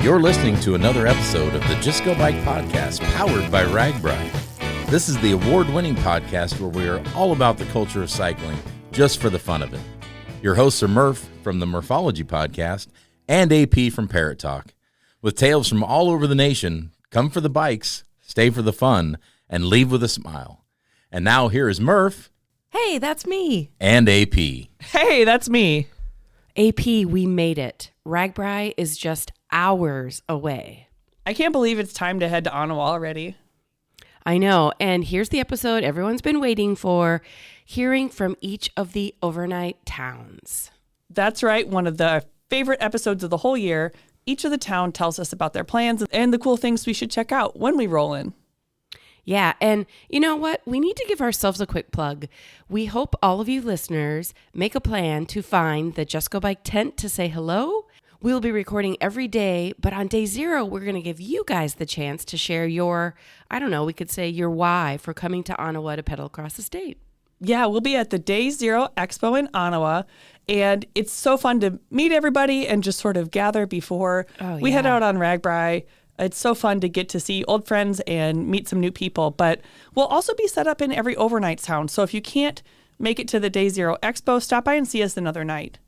You're listening to another episode of the Just Go Bike podcast powered by RAGBRAI. This is the award-winning podcast where we are all about the culture of cycling just for the fun of it. Your hosts are Murph from the Murphology podcast and AP from Parrot Talk. With tales from all over the nation, come for the bikes, stay for the fun, and leave with a smile. And now here is Murph. Hey, that's me. And AP. Hey, that's me. AP, we made it. RAGBRAI is just hours away. I can't believe it's time to head to Ottawa already. I know. And here's the episode everyone's been waiting for, hearing from each of the overnight towns. That's right. One of the favorite episodes of the whole year. Each of the town tells us about their plans and the cool things we should check out when we roll in. Yeah, and you know what? We need to give ourselves a quick plug. We hope all of you listeners make a plan to find the Just Go Bike tent to say hello. We'll be recording every day, but on day 0, we're going to give you guys the chance to share your, we could say your why for coming to Ottawa to pedal across the state. Yeah, we'll be at the Day 0 Expo in Ottawa, and it's so fun to meet everybody and just sort of gather before we head out on RAGBRAI. It's so fun to get to see old friends and meet some new people, but we'll also be set up in every overnight town. So if you can't make it to the Day 0 Expo, stop by and see us another night.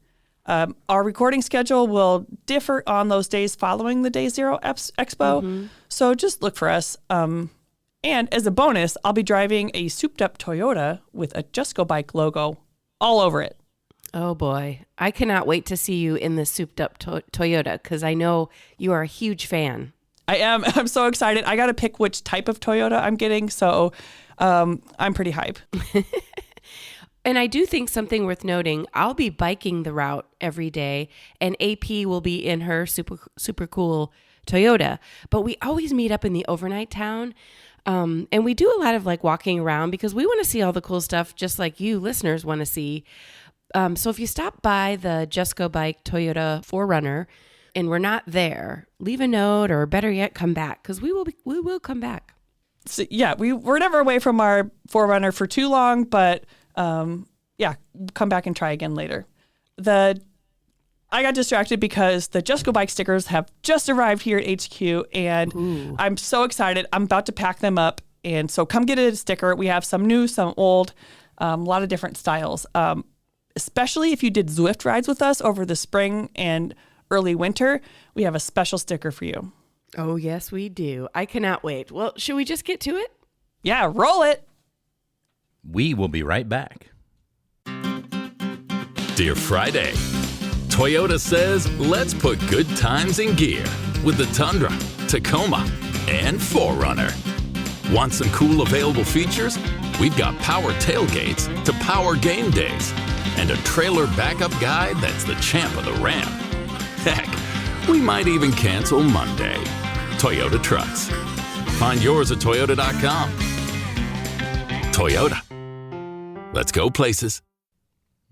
Our recording schedule will differ on those days following the Day 0 Expo, so just look for us. And as a bonus, I'll be driving a souped-up Toyota with a Just Go Bike logo all over it. Oh boy, I cannot wait to see you in the souped-up Toyota because I know you are a huge fan. I am. I'm so excited. I got to pick which type of Toyota I'm getting, so I'm pretty hype. And I do think something worth noting, I'll be biking the route every day, and AP will be in her super cool Toyota. But we always meet up in the overnight town, and we do a lot of walking around because we want to see all the cool stuff just like you listeners want to see. So if you stop by the Just Go Bike Toyota 4Runner, and we're not there, leave a note or better yet, come back because we will come back. So, yeah, we're never away from our 4Runner for too long, but come back and try again later. I got distracted because the Just Go Bike stickers have just arrived here at HQ, and I'm so excited. I'm about to pack them up, and so come get a sticker. We have some new, some old, a lot of different styles, especially if you did Zwift rides with us over the spring and early winter, we have a special sticker for you. Oh, yes, we do. I cannot wait. Well, should we just get to it? Yeah, roll it. We will be right back. Dear Friday, Toyota says let's put good times in gear with the Tundra, Tacoma, and 4Runner. Want some cool available features? We've got power tailgates to power game days and a trailer backup guide that's the champ of the ramp. Heck, we might even cancel Monday. Toyota trucks. Find yours at toyota.com. Toyota. Let's go places.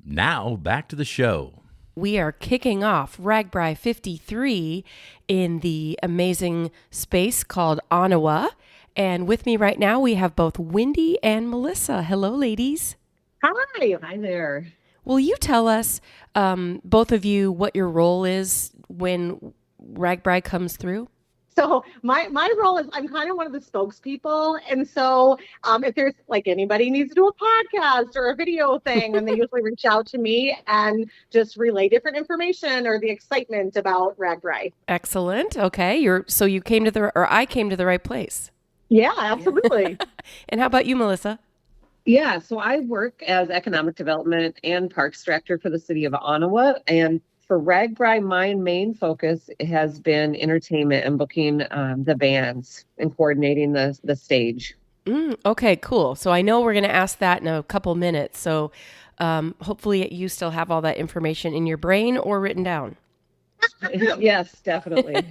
Now, back to the show. We are kicking off RAGBRAI 53 in the amazing space called Ottawa. And with me right now, we have both Wendy and Melissa. Hello, ladies. Hi. Hi there. Will you tell us, both of you, what your role is when RAGBRAI comes through? So my role is I'm kind of one of the spokespeople. And so if there's anybody needs to do a podcast or a video thing, and they usually reach out to me and just relay different information or the excitement about RAGBRAI. Excellent. Okay. I came to the right place. Yeah, absolutely. And how about you, Melissa? Yeah, so I work as economic development and parks director for the city of Ottawa. And for RAGBRAI, my main focus has been entertainment and booking the bands and coordinating the stage. Okay, cool. So I know we're going to ask that in a couple minutes. So hopefully you still have all that information in your brain or written down. Yes, definitely.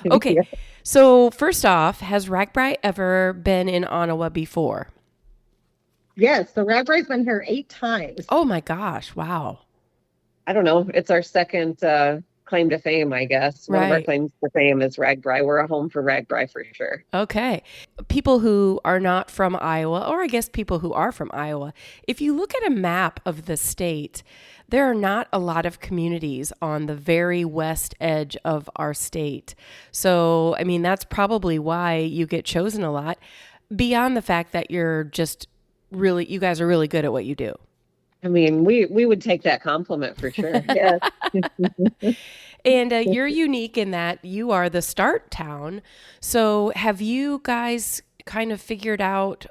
Okay, so first off, has RAGBRAI ever been in Ottawa before? Yes, so RAGBRAI's been here 8 times. Oh my gosh, wow. I don't know. It's our second claim to fame, I guess. One of our claims to fame is RAGBRAI. We're a home for RAGBRAI for sure. Okay. People who are not from Iowa, or I guess people who are from Iowa, if you look at a map of the state, there are not a lot of communities on the very west edge of our state. So, I mean, that's probably why you get chosen a lot, beyond the fact that you're just really, you guys are really good at what you do. I mean, we would take that compliment for sure. Yes. And you're unique in that you are the start town. So have you guys kind of figured out,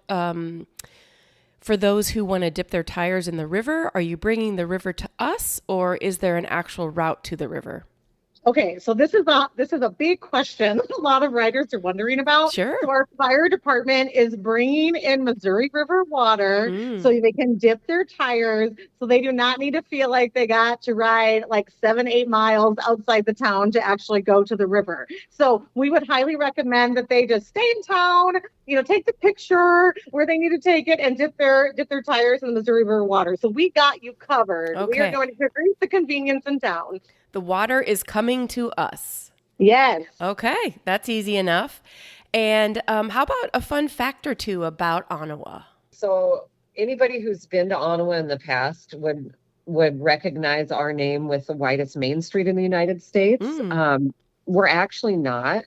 for those who want to dip their tires in the river, are you bringing the river to us, or is there an actual route to the river? Okay, so this is a big question a lot of riders are wondering about. Sure. So our fire department is bringing in Missouri River water so they can dip their tires, so they do not need to feel like they got to ride like 7-8 miles outside the town to actually go to the river. So we would highly recommend that they just stay in town, take the picture where they need to take it and dip their tires in the Missouri River water. So we got you covered. Okay. We are going to increase the convenience in town. The water is coming to us. Yes. Okay, that's easy enough. And how about a fun fact or two about Ottawa? So anybody who's been to Ottawa in the past would recognize our name with the widest main street in the United States. We're actually not.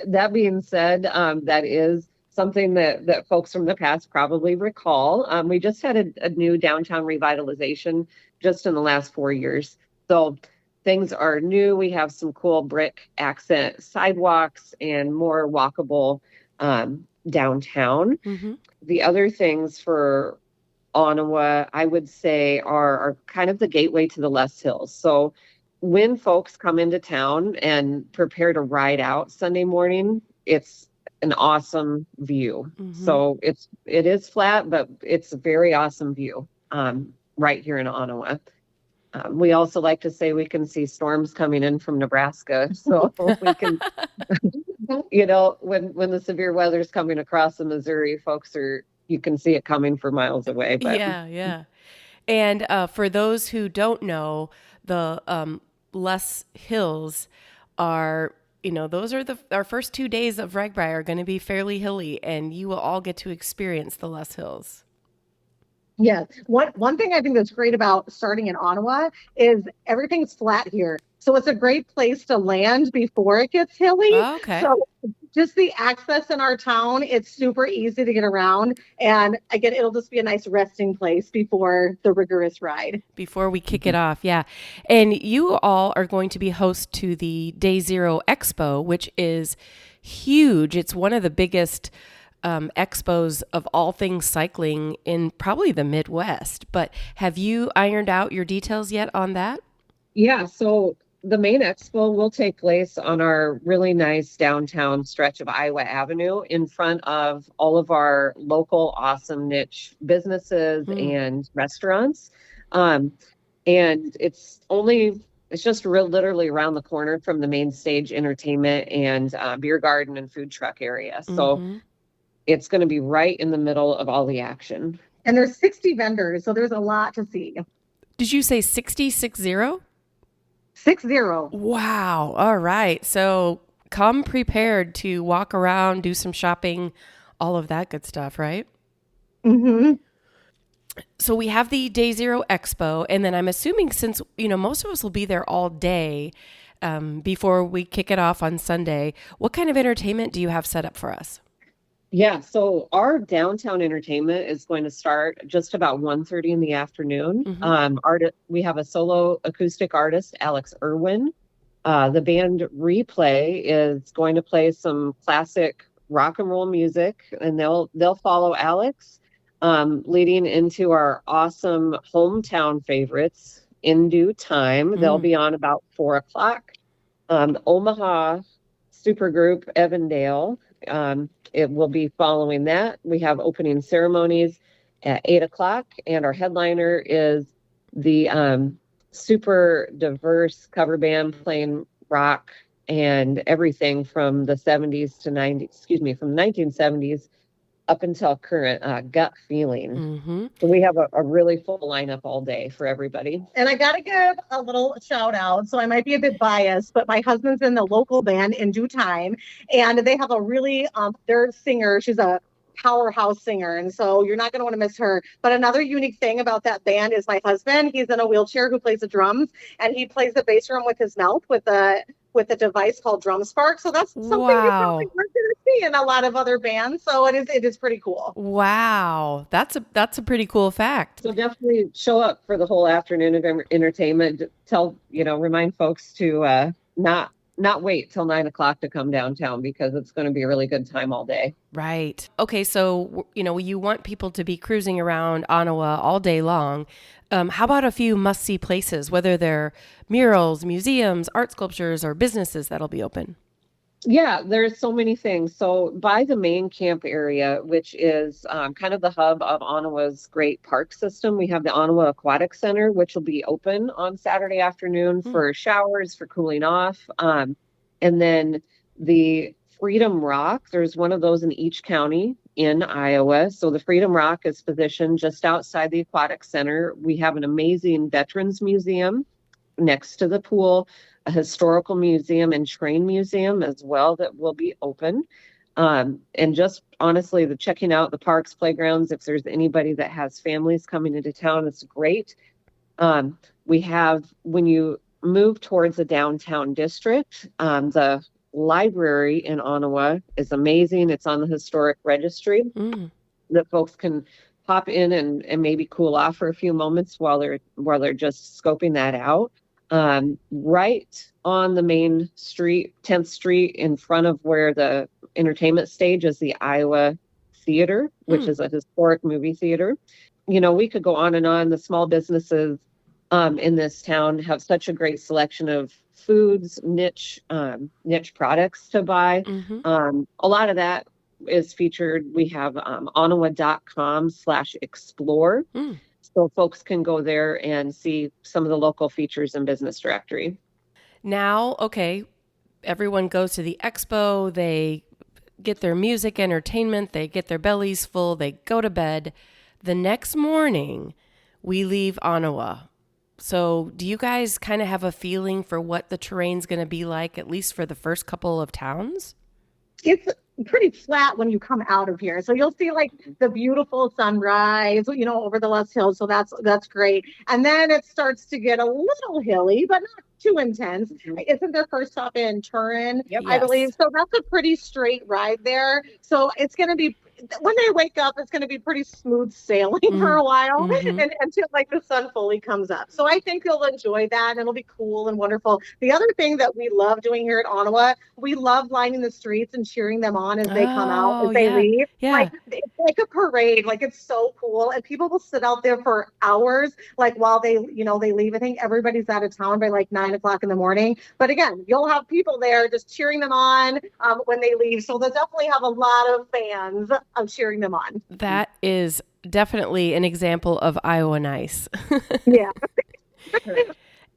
That being said, that is something that folks from the past probably recall. We just had a new downtown revitalization just in the last 4 years. So things are new. We have some cool brick accent sidewalks and more walkable downtown. The other things for Ottawa, I would say, are kind of the gateway to the Les Hills. So when folks come into town and prepare to ride out Sunday morning, it's an awesome view. So it is flat, but it's a very awesome view right here in Ottawa. We also like to say we can see storms coming in from Nebraska. So we can, when the severe weather is coming across the Missouri, you can see it coming for miles away. But. Yeah. And for those who don't know, the Les Hills are, those are our first 2 days of RAGBRAI are going to be fairly hilly, and you will all get to experience the Les Hills. Yes. One thing I think that's great about starting in Ottawa is everything's flat here. So it's a great place to land before it gets hilly. Oh, okay. So just the access in our town, it's super easy to get around. And again, it'll just be a nice resting place before the rigorous ride. Before we kick it off, yeah. And you all are going to be host to the Day Zero Expo, which is huge. It's one of the biggest expos of all things cycling in probably the Midwest. But have you ironed out your details yet on that? Yeah, so the main expo will take place on our really nice downtown stretch of Iowa Avenue in front of all of our local awesome niche businesses and restaurants. And it's just literally around the corner from the main stage entertainment and beer garden and food truck area. So it's going to be right in the middle of all the action. And there's 60 vendors, so there's a lot to see. Did you say 60? 60? 60. Wow. All right. So come prepared to walk around, do some shopping, all of that good stuff, right? So we have the Day Zero Expo, and then I'm assuming since, most of us will be there all day before we kick it off on Sunday, what kind of entertainment do you have set up for us? Yeah, so our downtown entertainment is going to start just about 1:30 in the afternoon. We have a solo acoustic artist, Alex Irwin. The band Replay is going to play some classic rock and roll music, and they'll follow Alex, leading into our awesome hometown favorites, In Due Time. They'll be on about 4:00. Omaha supergroup Evandale. It will be following that. We have opening ceremonies at 8:00, and our headliner is the super diverse cover band playing rock and everything from the 70s to 90s, from the 1970s up until current gut feeling. So we have a really full lineup all day for everybody. And I got to give a little shout out. So I might be a bit biased, but my husband's in the local band In Due Time, and they have a really, their singer, she's a powerhouse singer. And so you're not going to want to miss her. But another unique thing about that band is my husband, he's in a wheelchair who plays the drums, and he plays the bass drum with his mouth with a device called Drum Spark. So that's something you probably weren't going to see in a lot of other bands. So it is pretty cool. Wow. That's a pretty cool fact. So definitely show up for the whole afternoon of entertainment. Remind folks to not wait till 9 o'clock to come downtown, because it's going to be a really good time all day. Right. Okay. So, you want people to be cruising around Ottawa all day long. How about a few must-see places, whether they're murals, museums, art sculptures, or businesses that'll be open? Yeah, there's so many things. So by the main camp area, which is kind of the hub of Ottawa's great park system, we have the Ottawa Aquatic Center, which will be open on Saturday afternoon for showers, for cooling off. And then the Freedom Rock, there's one of those in each county in Iowa. So the Freedom Rock is positioned just outside the Aquatic Center. We have an amazing Veterans Museum next to the pool, a historical museum and train museum as well that will be open. And just honestly, checking out the parks, playgrounds, if there's anybody that has families coming into town, it's great. We have, when you move towards the downtown district, the library in Ottawa is amazing. It's on the historic registry that folks can pop in and maybe cool off for a few moments while they're just scoping that out. Right on the main street, 10th Street, in front of where the entertainment stage is, the Iowa Theater, which is a historic movie theater. We could go on and on. The small businesses in this town have such a great selection of foods, niche products to buy. A lot of that is featured. We have ottawa.com/explore. So folks can go there and see some of the local features in Business Directory. Now, okay, everyone goes to the expo, they get their music entertainment, they get their bellies full, they go to bed. The next morning, we leave Ottawa. So do you guys kind of have a feeling for what the terrain's going to be like, at least for the first couple of towns? It's pretty flat when you come out of here. So you'll see like the beautiful sunrise, over the Less Hills. So that's great. And then it starts to get a little hilly, but not too intense. Isn't their first stop in Turin, I believe? So that's a pretty straight ride there. So it's going to be, when they wake up, it's going to be pretty smooth sailing for a while and until like the sun fully comes up. So I think you'll enjoy that, and it'll be cool and wonderful. The other thing that we love doing here at Ottawa, we love lining the streets and cheering them on as they come out, as they leave. Yeah. Like, it's like a parade. Like, it's so cool. And people will sit out there for hours, like while they leave. I think everybody's out of town by like 9 o'clock in the morning. But again, you'll have people there just cheering them on when they leave. So they'll definitely have a lot of fans of cheering them on. That is definitely an example of Iowa nice. Yeah.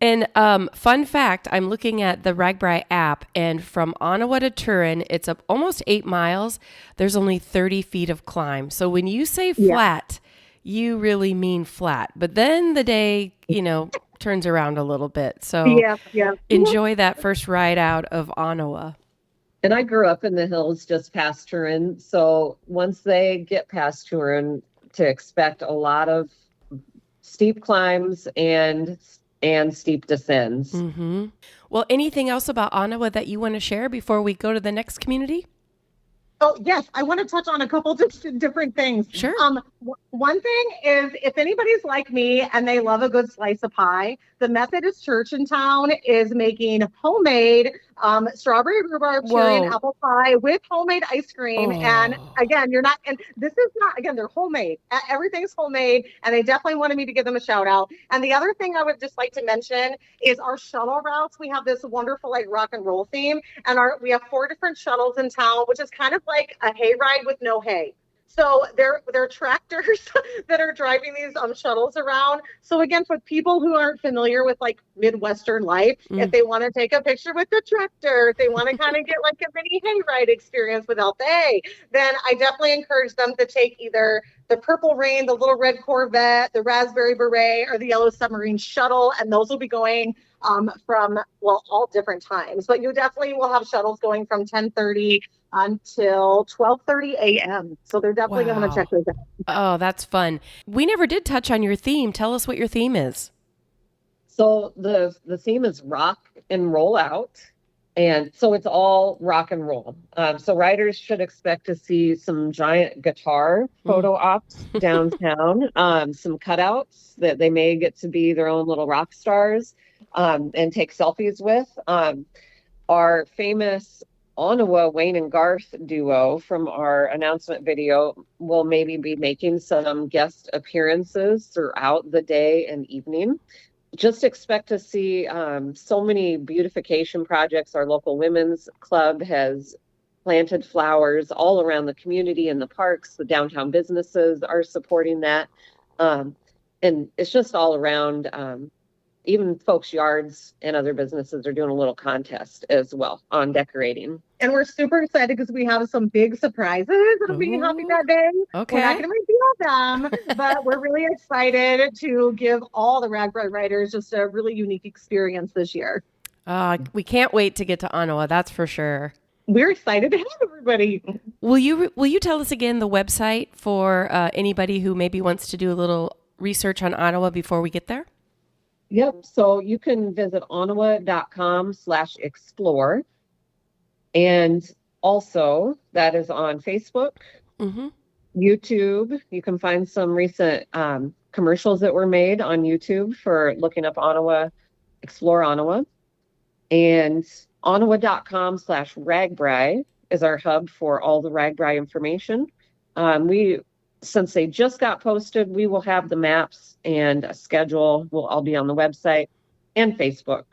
And fun fact, I'm looking at the RAGBRAI app, and from Ottawa to Turin, it's up almost 8 miles. There's only 30 feet of climb. So when you say flat, you really mean flat. But then the day, turns around a little bit. So enjoy that first ride out of Ottawa. And I grew up in the hills just past Turin. So once they get past Turin, to expect a lot of steep climbs and steep descents. Well, anything else about Ottawa that you want to share before we go to the next community? Oh, yes. I want to touch on a couple different things. Sure. One thing is, if anybody's like me and they love a good slice of pie, the Methodist Church in town is making homemade strawberry rhubarb cherry and apple pie with homemade ice cream. And again, this is not, again, they're homemade. Everything's homemade, and they definitely wanted me to give them a shout out. And the other thing I would just like to mention is our shuttle routes. We have this wonderful like rock and roll theme, and we have 4 different shuttles in town, which is kind of like a hay ride with no hay. So they're tractors that are driving these shuttles around. So again, for people who aren't familiar with like Midwestern life, if they want to take a picture with the tractor, if they want to kind of get like a mini hayride experience without the hay, then I definitely encourage them to take either the Purple Rain, the Little Red Corvette, the Raspberry Beret, or the Yellow Submarine shuttle, and those will be going from all different times. But you definitely will have shuttles going from 10:30 until 12:30 a.m. So they're definitely going to check those out. Oh, that's fun. We never did touch on your theme. Tell us what your theme is. So the theme is rock and roll out. And so it's all rock and roll. So riders should expect to see some giant guitar photo ops downtown, some cutouts that they may get to be their own little rock stars and take selfies with. Our famous Onawa Wayne and Garth duo from our announcement video will maybe be making some guest appearances throughout the day and evening. Just expect to see so many beautification projects. Our local women's club has planted flowers all around the community and the parks. The downtown businesses are supporting that. And it's just all around. Even folks' yards and other businesses are doing a little contest as well on decorating. And we're super excited because we have some big surprises that'll be happening that day. Okay. We're not going to reveal them, but we're really excited to give all the RAGBRAI riders just a really unique experience this year. We can't wait to get to Onawa, that's for sure. We're excited to have everybody. Will you tell us again the website for anybody who maybe wants to do a little research on Onawa before we get there? Yep. So you can visit onawa.com/explore. And also that is on Facebook, YouTube. You can find some recent commercials that were made on YouTube for looking up Onawa, Explore Onawa. And onawa.com/RAGBRAI is our hub for all the RAGBRAI information. Since they just got posted, we will have the maps and a schedule will all be on the website and Facebook.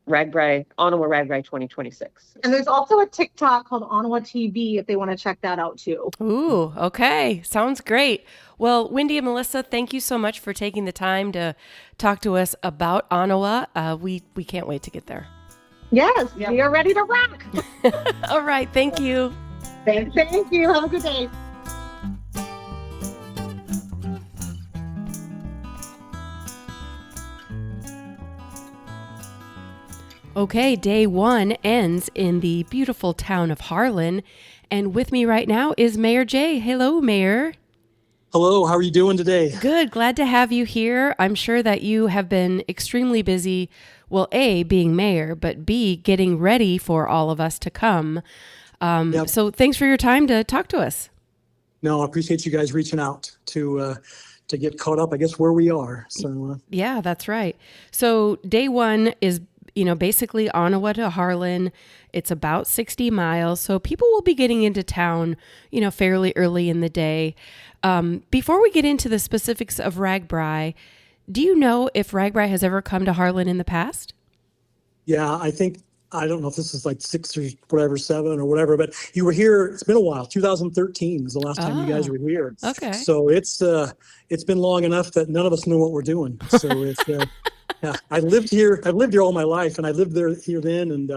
Onawa RAGBRAI 2026. And there's also a TikTok called Onawa TV if they want to check that out too. Ooh, okay. Sounds great. Well, Wendy and Melissa, thank you so much for taking the time to talk to us about Onawa. We can't wait to get there. Yes, we are ready to rock. All right. Thank you. Thank you. Have a good day. Okay, day one ends in the beautiful town of Harlan. And with me right now is Mayor Jay. Hello, Mayor. Hello, how are you doing today? Good, glad to have you here. I'm sure that you have been extremely busy, well, A, being mayor, but B, getting ready for all of us to come. Yep. So thanks for your time to talk to us. No, I appreciate you guys reaching out to get caught up, I guess, where we are. So yeah, that's right. So day one is basically Onawa to Harlan. It's about 60 miles. So people will be getting into town, fairly early in the day. Before we get into the specifics of RAGBRAI, do you know if RAGBRAI has ever come to Harlan in the past? yeah, I don't know if this is like 6 or whatever, 7 or whatever, but you were here. It's been a while. 2013 is the last time you guys were here. Okay. So it's been long enough that none of us know what we're doing. So it's, yeah, I've lived here all my life, and I lived here then, and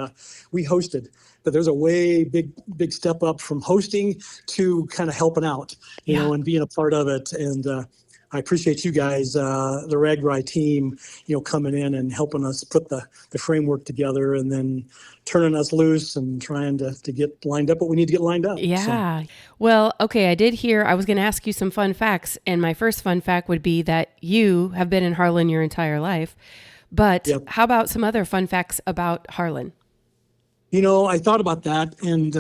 we hosted. But there's a way big step up from hosting to kind of helping out, you know, and being a part of it. And I appreciate you guys, the RAGBRAI team, coming in and helping us put the framework together, and then turning us loose and trying to get lined up what we need to get lined up. Yeah. So. Well, okay, I was going to ask you some fun facts, and my first fun fact would be that you have been in Harlan your entire life. But how about some other fun facts about Harlan? I thought about that, and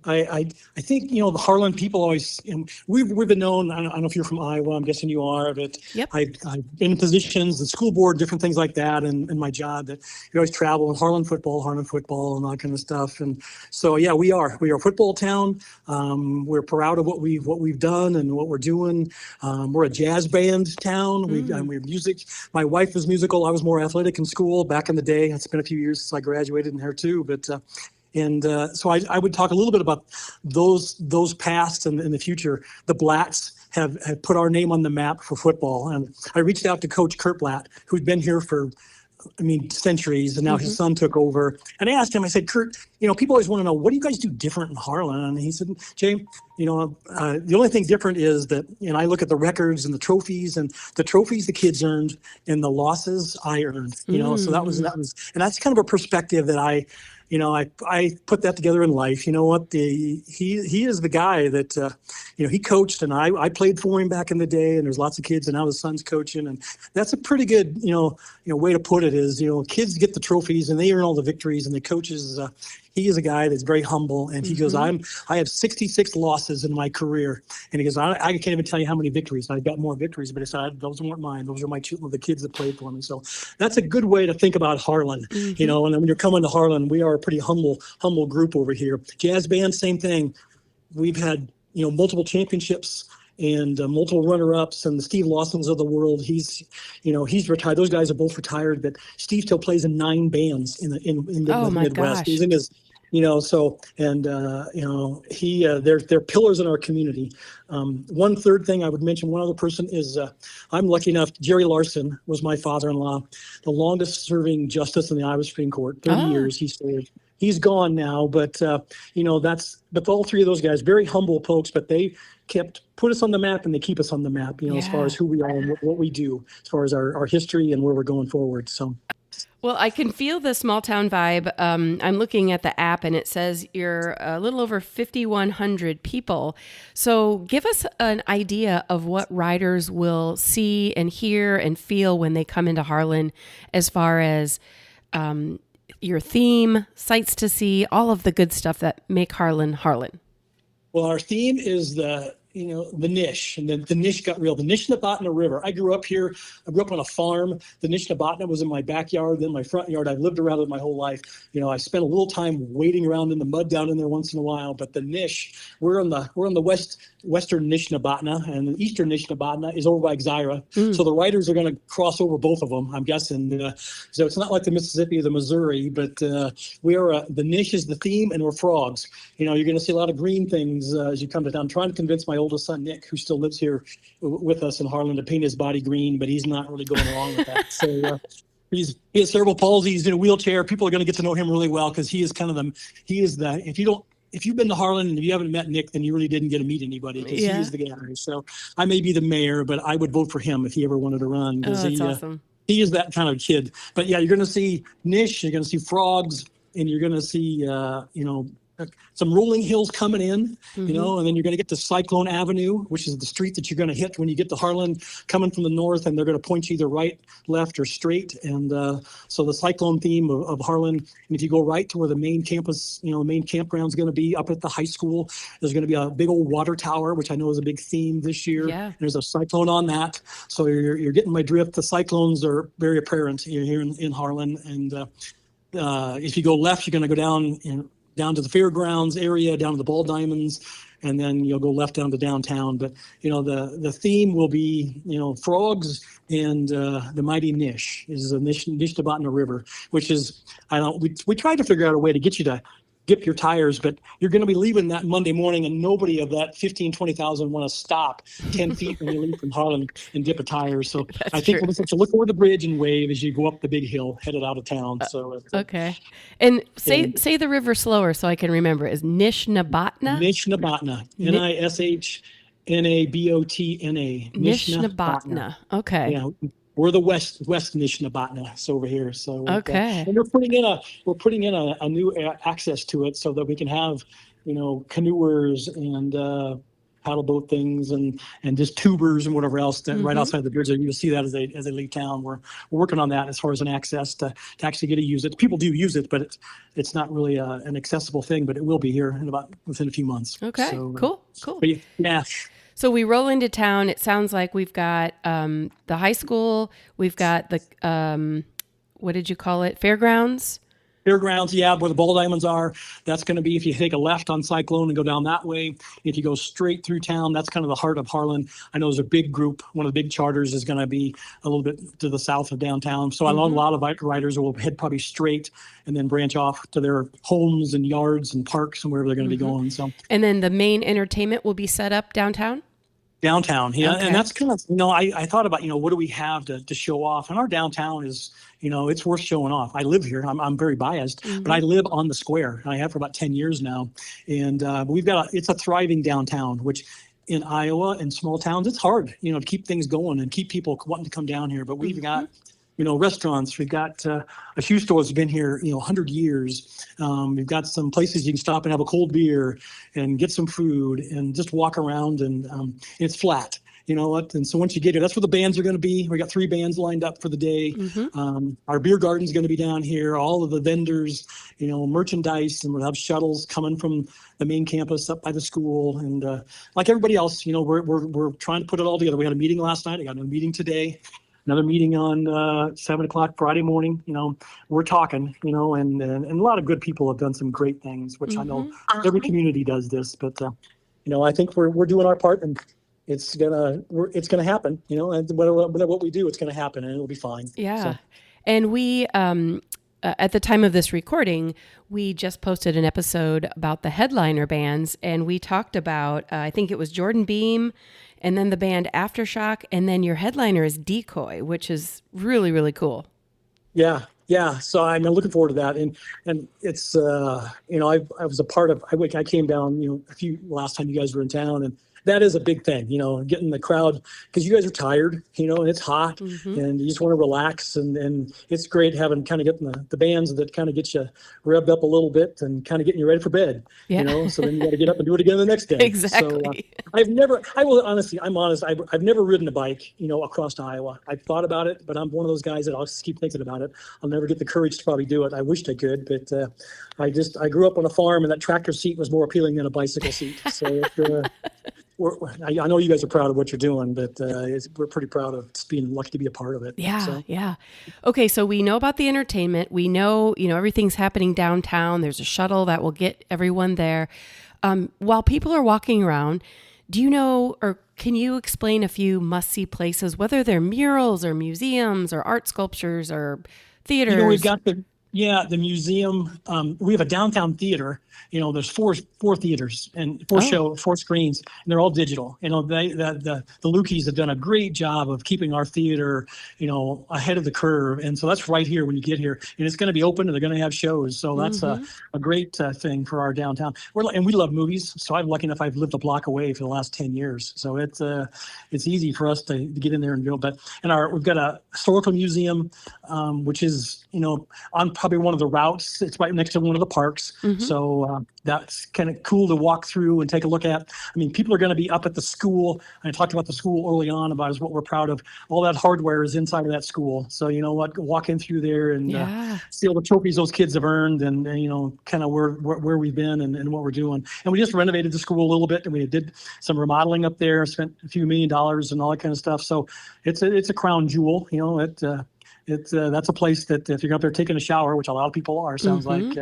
I think the Harlan people always we've been known. I don't know if you're from Iowa. I'm guessing you are. But I've been in positions, the school board, different things like that, and my job that you always travel and Harlan football, and all that kind of stuff. And so we are a football town. We're proud of what we've done and what we're doing. We're a jazz band town. We have music. My wife was musical. I was more athletic in school back in the day. It's been a few years since I graduated in there too, but. And so I would talk a little bit about those past and in the future. The Blatts have put our name on the map for football. And I reached out to Coach Kurt Blatt, who'd been here for, centuries, and now his son took over. And I asked him, I said, Kurt, people always want to know, what do you guys do different in Harlan? And he said, Jay, the only thing different is that, I look at the records and the trophies the kids earned and the losses I earned, so that was, and that's kind of a perspective that I put that together in life. You know what? He is the guy that, he coached, and I played for him back in the day, and there's lots of kids, and now his son's coaching. And that's a pretty good, way to put it is, kids get the trophies and they earn all the victories, and the coaches, he is a guy that's very humble. And he goes, I have 66 losses in my career. And he goes, I can't even tell you how many victories. I've got more victories, but he said, those weren't mine. Those are the kids that played for me. So that's a good way to think about Harlan, and then when you're coming to Harlan, we are a pretty humble group over here. Jazz band, same thing. We've had, multiple championships and multiple runner-ups, and the Steve Lawsons of the world. He's retired. Those guys are both retired, but Steve still plays in 9 bands in the Midwest. Gosh. He's in his, they're pillars in our community. One third thing I would mention, one other person is, I'm lucky enough, Jerry Larson was my father-in-law, the longest serving justice in the Iowa Supreme Court, 30 years he served. He's gone now, but but all 3 of those guys, very humble folks, but they put us on the map, and they keep us on the map, as far as who we are and what we do, as far as our history and where we're going forward. So. Well, I can feel the small town vibe. I'm looking at the app, and it says you're a little over 5,100 people. So give us an idea of what riders will see and hear and feel when they come into Harlan, as far as your theme, sights to see, all of the good stuff that make Harlan Harlan. Well, our theme is the niche, and the niche got real. The Nishnabotna River. I grew up here. I grew up on a farm. The Nishnabotna was in my backyard, then my front yard. I've lived around it my whole life. I spent a little time wading around in the mud down in there once in a while. But the niche, we're on the western Nishnabotna, and the eastern Nishnabotna is over by Xira. So the riders are going to cross over both of them, I'm guessing. So it's not like the Mississippi or the Missouri, but we are the niche is the theme, and we're frogs. You're going to see a lot of green things as you come to town. I'm trying to convince my oldest son, Nick, who still lives here with us in Harlan, to paint his body green, but he's not really going along with that. So he has cerebral palsy. He's in a wheelchair. People are going to get to know him really well, because he is if you've been to Harlan and if you haven't met Nick, then you really didn't get to meet anybody, because he is the guy. So I may be the mayor, but I would vote for him if he ever wanted to run. Oh, that's awesome. He is that kind of kid. But yeah, you're going to see niche, you're going to see frogs, and you're going to see, some rolling hills coming in, and then you're going to get to Cyclone Avenue, which is the street that you're going to hit when you get to Harlan coming from the north, and they're going to point you either right, left, or straight. And so the cyclone theme of Harlan, and if you go right to where the main campus, main campground is going to be up at the high school, there's going to be a big old water tower, which I know is a big theme this year. Yeah. There's a cyclone on that. So you're getting my drift. The cyclones are very apparent here in Harlan. And if you go left, you're going to go down to the fairgrounds area, down to the Ball Diamonds, and then you'll go left down to downtown. But the theme will be frogs and the mighty Nish is the Nishnabotna River, which is we tried to figure out a way to get you to dip your tires, but you're going to be leaving that Monday morning, and nobody of that 20,000 want to stop 10 feet when you leave from Harlan and dip a tire. So I think we'll just have to look over the bridge and wave as you go up the big hill headed out of town. So okay. And say the river slower so I can remember. Is Nishnabotna? Nishnabotna. Nishnabotna. Nishnabotna. Okay. Yeah. We're the West Nishnabotna. It's over here. So okay. And we're putting in a new access to it so that we can have, canoers and paddle boat things and just tubers and whatever else that right outside the bridge. You'll see that as they leave town. We're working on that as far as an access to actually get to use it. People do use it, but it's not really an accessible thing. But it will be here within a few months. Okay. So, cool. Yeah. So we roll into town. It sounds like we've got the high school. We've got the what did you call it? Fairgrounds. Fairgrounds, yeah, where the ball diamonds are. That's going to be if you take a left on Cyclone and go down that way. If you go straight through town, that's kind of the heart of Harlan. I know there's a big group. One of the big charters is going to be a little bit to the south of downtown. So I know a lot of bike riders will head probably straight and then branch off to their homes and yards and parks and wherever they're going to be going. So, and then the main entertainment will be set up downtown? Downtown, yeah. Okay. And that's kind of, I thought about, what do we have to show off? And our downtown is, it's worth showing off. I live here. I'm very biased, but I live on the square. I have for about 10 years now. And it's a thriving downtown, which in Iowa and small towns, it's hard, to keep things going and keep people wanting to come down here. But we've got, restaurants. We've got a shoe store that's been here, 100 years. We've got some places you can stop and have a cold beer and get some food and just walk around, and it's flat. You know what? And so once you get here, that's where the bands are going to be. We got 3 bands lined up for the day. Our beer garden's going to be down here. All of the vendors, merchandise, and we'll have shuttles coming from the main campus up by the school. And like everybody else, we're trying to put it all together. We had a meeting last night. I got a meeting today. Another meeting on 7:00 Friday morning. We're talking, and a lot of good people have done some great things, which I know every community does this. But I think we're doing our part, and it's gonna happen. And what we do, it's gonna happen, and it'll be fine. Yeah, So. and we at the time of this recording, we just posted an episode about the headliner bands, and we talked about I think it was Jordan Beam, and then the band Aftershock, and then your headliner is Decoy, which is really, really cool. Yeah. So I'm looking forward to that, and it's I was a part of. I came down last time you guys were in town, and that is a big thing, getting the crowd, because you guys are tired, and it's hot, and you just want to relax, and it's great getting the bands that kind of get you revved up a little bit and kind of getting you ready for bed, so then you got to get up and do it again the next day. Exactly. So I'm honest, I've never ridden a bike, across Iowa. I've thought about it, but I'm one of those guys that I'll just keep thinking about it. I'll never get the courage to probably do it. I wished I could, but I grew up on a farm, and that tractor seat was more appealing than a bicycle seat. So I know you guys are proud of what you're doing, but we're pretty proud of just being lucky to be a part of it. Yeah, yeah. Okay, so we know about the entertainment. We know, everything's happening downtown. There's a shuttle that will get everyone there. While people are walking around, do you know, or can you explain a few must-see places, whether they're murals or museums or art sculptures or theaters? We've got the museum. We have a downtown theater. There's four theaters and four screens, and they're all digital. The Lukey's have done a great job of keeping our theater, ahead of the curve. And so that's right here when you get here, and it's going to be open, and they're going to have shows. So that's a great thing for our downtown. And we love movies. So I'm lucky enough I've lived a block away for the last 10 years. So it's easy for us to get in there and go. We've got a historical museum, which is, on probably one of the routes. It's right next to one of the parks. So that's kind of cool to walk through and take a look at. People are going to be up at the school. I talked about the school early on about is what we're proud of. All that hardware is inside of that school. So walk in through there and see all the trophies those kids have earned, and kind of where we've been and what we're doing. And we just renovated the school a little bit, and we did some remodeling up there, spent a few $1 million and all that kind of stuff. So it's a crown jewel. That's a place that if you're up there taking a shower, which a lot of people are, sounds like,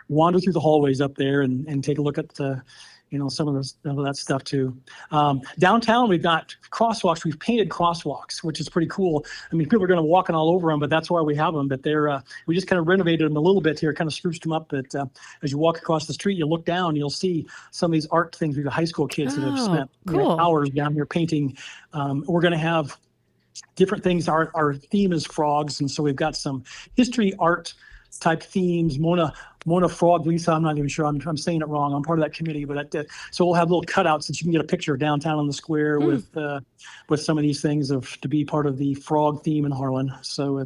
wander through the hallways up there and take a look at some of that stuff too. Downtown, we've got crosswalks. We've painted crosswalks, which is pretty cool. People are going to be walking all over them, but that's why we have them. But we just kind of renovated them a little bit here, kind of spruced them up. But as you walk across the street, you look down, you'll see some of these art things. We've got high school kids that have spent hours down here painting. We're going to have different things. Our theme is frogs, and so we've got some history art type themes. Mona Frog Lisa, I'm not even sure I'm saying it wrong. I'm part of that committee, but so we'll have little cutouts that you can get a picture of downtown on the square with some of these things to be part of the frog theme in Harlan. So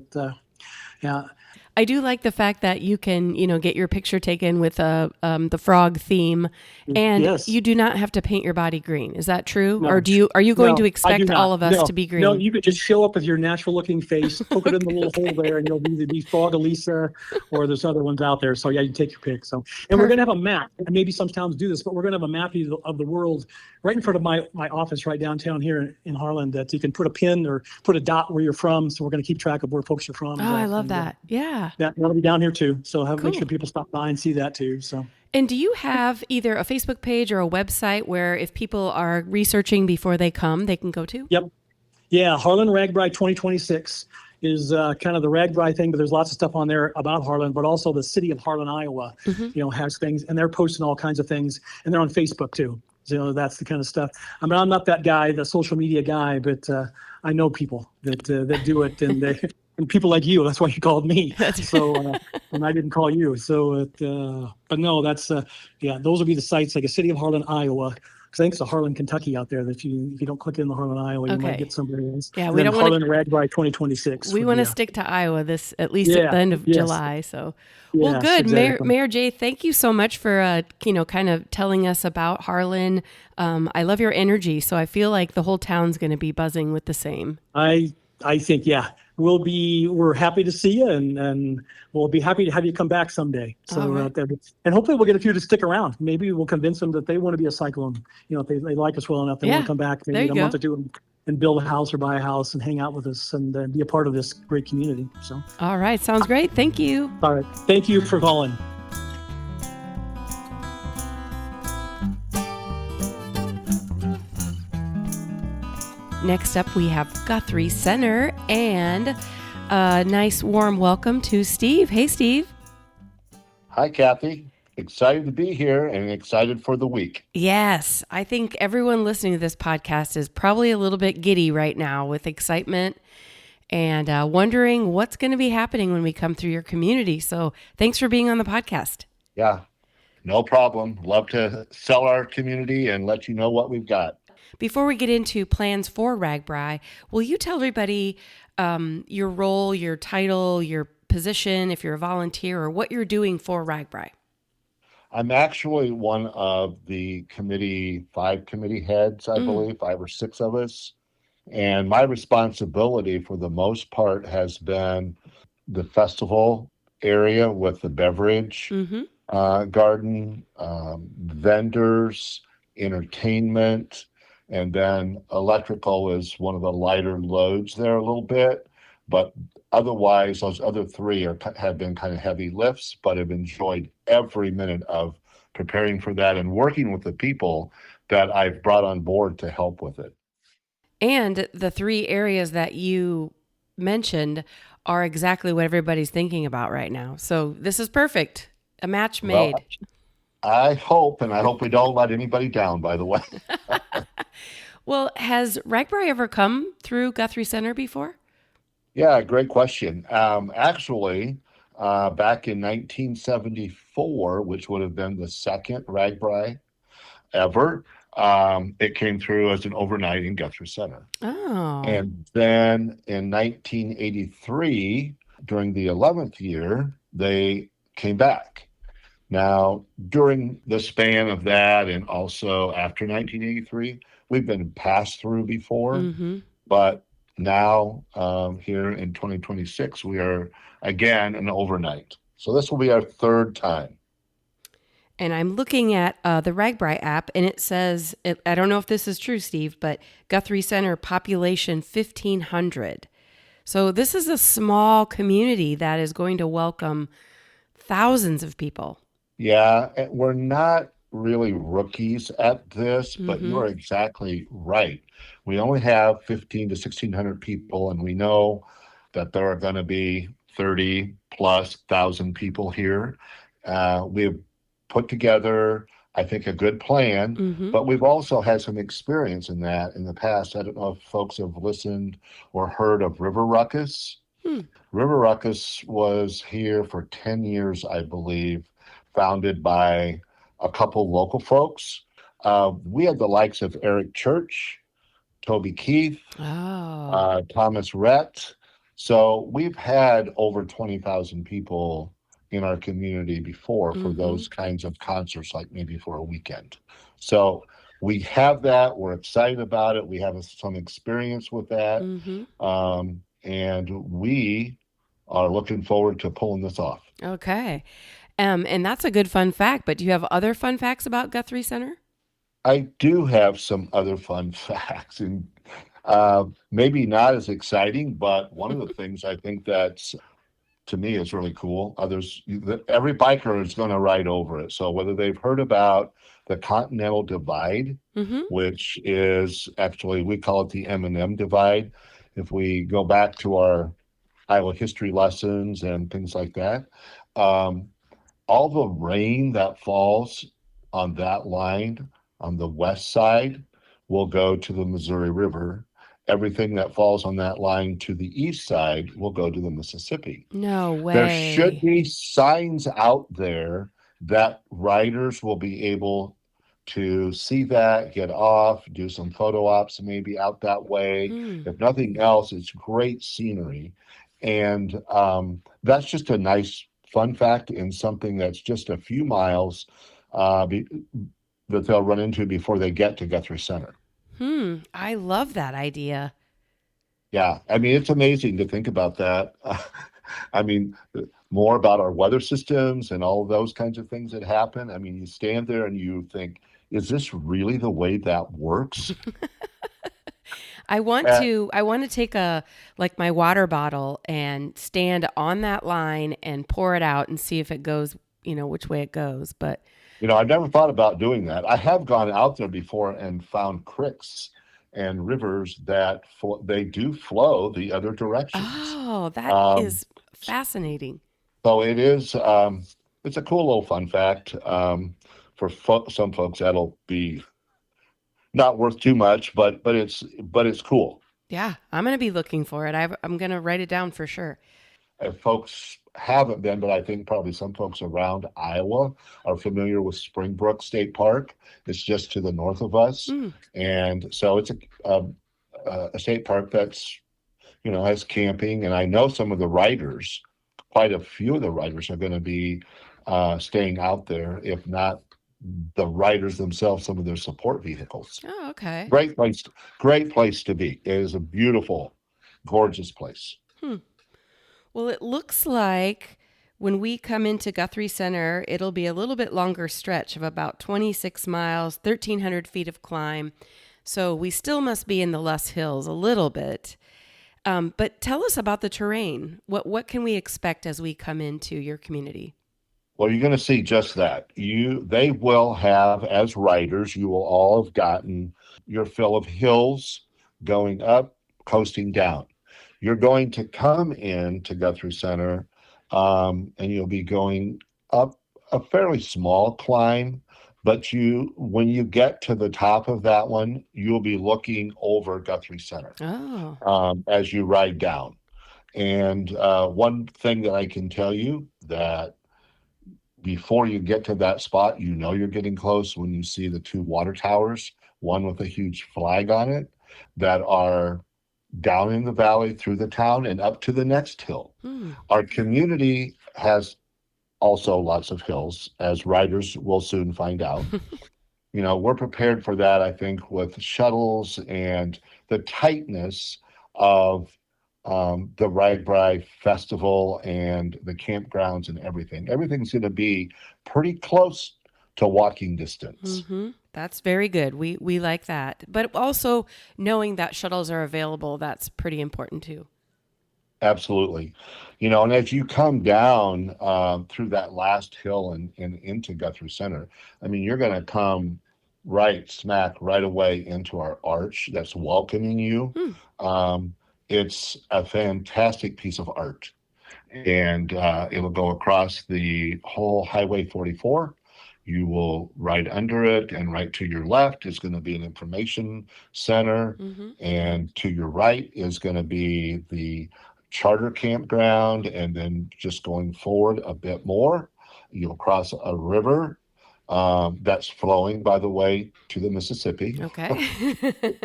I do like the fact that you can, get your picture taken with the frog theme, and you do not have to paint your body green. Is that true? No. Or are you going to expect all of us to be green? No, you could just show up with your natural looking face, poke it in the little hole there, and you'll either be Frog Elisa or there's other ones out there. So you can take your pick. So, and we're going to have a map, and maybe some towns do this, but we're going to have a map of the world right in front of my office right downtown here in Harlan, that you can put a pin or put a dot where you're from. So we're going to keep track of where folks are from. Oh, I love that. Yeah. That'll be down here too. So make Cool. sure people stop by and see that too. So. And do you have either a Facebook page or a website where if people are researching before they come, they can go to? Yep. Yeah, Harlan RAGBRAI 2026 is kind of the RAGBRAI thing, but there's lots of stuff on there about Harlan, but also the city of Harlan, Iowa, has things, and they're posting all kinds of things, and they're on Facebook too. So that's the kind of stuff. I mean, I'm not that guy, the social media guy, but I know people that do it, and and people like you. That's why you called me. So, and I didn't call you. So, but no, that's those will be the sites, like a city of Harlan, Iowa. Because I think it's a Harlan, Kentucky out there that if you don't click in the Harlan, Iowa, you might get somebody else. Yeah, and we don't want Harlan RAGBRAI 2026. We want to stick to Iowa at least at the end of July. So, well, Yes, good. exactly. Mayor Jay, thank you so much for kind of telling us about Harlan. I love your energy, so I feel like the whole town's going to be buzzing with the same. I think we're happy to see you, and we'll be happy to have you come back someday. So All right. and hopefully we'll get a few to stick around. Maybe we'll convince them that they want to be a Cyclone. If they like us well enough, they want to come back there maybe you in a month go. or two and build a house or buy a house and hang out with us and be a part of this great community. So All right, sounds great. Thank you. all right, thank you for calling. Next up, we have Guthrie Center and a nice warm welcome to Steve. Hey, Steve. Hi, Kathy. Excited to be here and excited for the week. Yes, I think everyone listening to this podcast is probably a little bit giddy right now with excitement and wondering what's going to be happening when we come through your community. So thanks for being on the podcast. Yeah, no problem. Love to sell our community and let you know what we've got. Before we get into plans for RAGBRAI, will you tell everybody your role, your title, your position, if you're a volunteer, or what you're doing for RAGBRAI? I'm actually one of the five committee heads, I believe, 5 or 6 of us. And my responsibility for the most part has been the festival area with the beverage garden, vendors, entertainment, and then electrical is one of the lighter loads there a little bit. But otherwise, those other 3 have been kind of heavy lifts, but have enjoyed every minute of preparing for that and working with the people that I've brought on board to help with it. And the 3 areas that you mentioned are exactly what everybody's thinking about right now. So this is perfect. A match made. Well, I hope we don't let anybody down, by the way. Well, has RAGBRAI ever come through Guthrie Center before? Yeah, great question. Actually, back in 1974, which would have been the second RAGBRAI ever, it came through as an overnight in Guthrie Center. Oh. And then in 1983, during the 11th year, they came back. Now, during the span of that and also after 1983, we've been passed through before, but now here in 2026, we are again an overnight. So this will be our 3rd time. And I'm looking at the RAGBRAI app, and it says, I don't know if this is true, Steve, but Guthrie Center population 1,500. So this is a small community that is going to welcome thousands of people. Yeah, we're not really rookies at this, but you're exactly right. We only have 1,500 to 1,600 people, and we know that there are going to be 30,000+ people here. We've put together, I think, a good plan, but we've also had some experience in that in the past. I don't know if folks have listened or heard of River Ruckus. River Ruckus was here for 10 years, I believe, founded by a couple local folks. We had the likes of Eric Church, Toby Keith, Thomas Rhett. So we've had over 20,000 people in our community before for those kinds of concerts, like maybe for a weekend. So we have that. We're excited about it. We have some experience with that. And we are looking forward to pulling this off. Okay. And that's a good fun fact, but do you have other fun facts about Guthrie Center? I do have some other fun facts, and maybe not as exciting, but one of the things I think that's to me is really cool. Every biker is going to ride over it. So whether they've heard about the Continental Divide, which is actually, we call it the M&M Divide. If we go back to our Iowa history lessons and things like that, all the rain that falls on that line on the west side will go to the Missouri River. Everything that falls on that line to the east side will go to the Mississippi. No way. There should be signs out there that riders will be able to see that, get off, do some photo ops maybe out that way. If nothing else, it's great scenery. And that's just a nice fun fact and something that's just a few miles that they'll run into before they get to Guthrie Center. I love that idea. Yeah, I mean, it's amazing to think about that. I mean, more about our weather systems and all of those kinds of things that happen. I mean, you stand there and you think, is this really the way that works? I want to take my water bottle and stand on that line and pour it out and see if it goes, which way it goes. But I've never thought about doing that. I have gone out there before and found creeks and rivers that they do flow the other directions. Oh, that is fascinating. So it is, it's a cool little fun fact. For some folks, that'll be not worth too much, but it's cool. Yeah, I'm going to be looking for it. I'm going to write it down for sure. If folks haven't been, but I think probably some folks around Iowa are familiar with Springbrook State Park. It's just to the north of us. And so it's a state park that's, has camping. And I know some of the riders, quite a few of the riders are going to be staying out there, if not the riders themselves, some of their support vehicles. Oh, okay. Great place to be. It is a beautiful, gorgeous place. Well, it looks like when we come into Guthrie Center, it'll be a little bit longer stretch of about 26 miles, 1,300 feet of climb. So we still must be in the Luss Hills a little bit. But tell us about the terrain. What can we expect as we come into your community? Well, you're going to see just that. They will have, as riders, you will all have gotten your fill of hills going up, coasting down. You're going to come in to Guthrie Center, and you'll be going up a fairly small climb, but when you get to the top of that one, you'll be looking over Guthrie Center as you ride down. And one thing that I can tell you, that before you get to that spot, you're getting close when you see the two water towers, one with a huge flag on it, that are down in the valley through the town and up to the next hill. Our community has also lots of hills, as riders will soon find out. We're prepared for that, I think, with shuttles and the tightness of the RAGBRAI Festival and the campgrounds and everything. Everything's going to be pretty close to walking distance. That's very good. We like that. But also knowing that shuttles are available, that's pretty important too. Absolutely. And as you come down through that last hill and into Guthrie Center, I mean, you're going to come smack right away into our arch that's welcoming you. It's a fantastic piece of art. And it'll go across the whole Highway 44. You will ride under it, and right to your left is going to be an information center. And to your right is going to be the charter campground. And then just going forward a bit more, you'll cross a river that's flowing, by the way, to the Mississippi. Okay.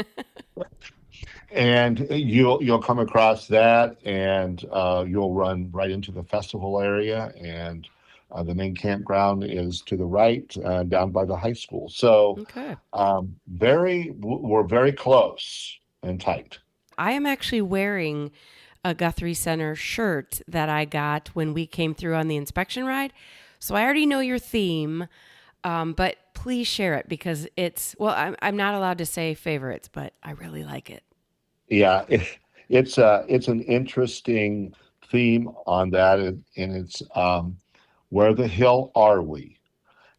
And you'll come across that, and you'll run right into the festival area, and the main campground is to the right, down by the high school. So we're very close and tight. I am actually wearing a Guthrie Center shirt that I got when we came through on the inspection ride. So I already know your theme, but please share it, because I'm not allowed to say favorites, but I really like it. Yeah, it's an interesting theme on that, and it's Where the Hill Are We?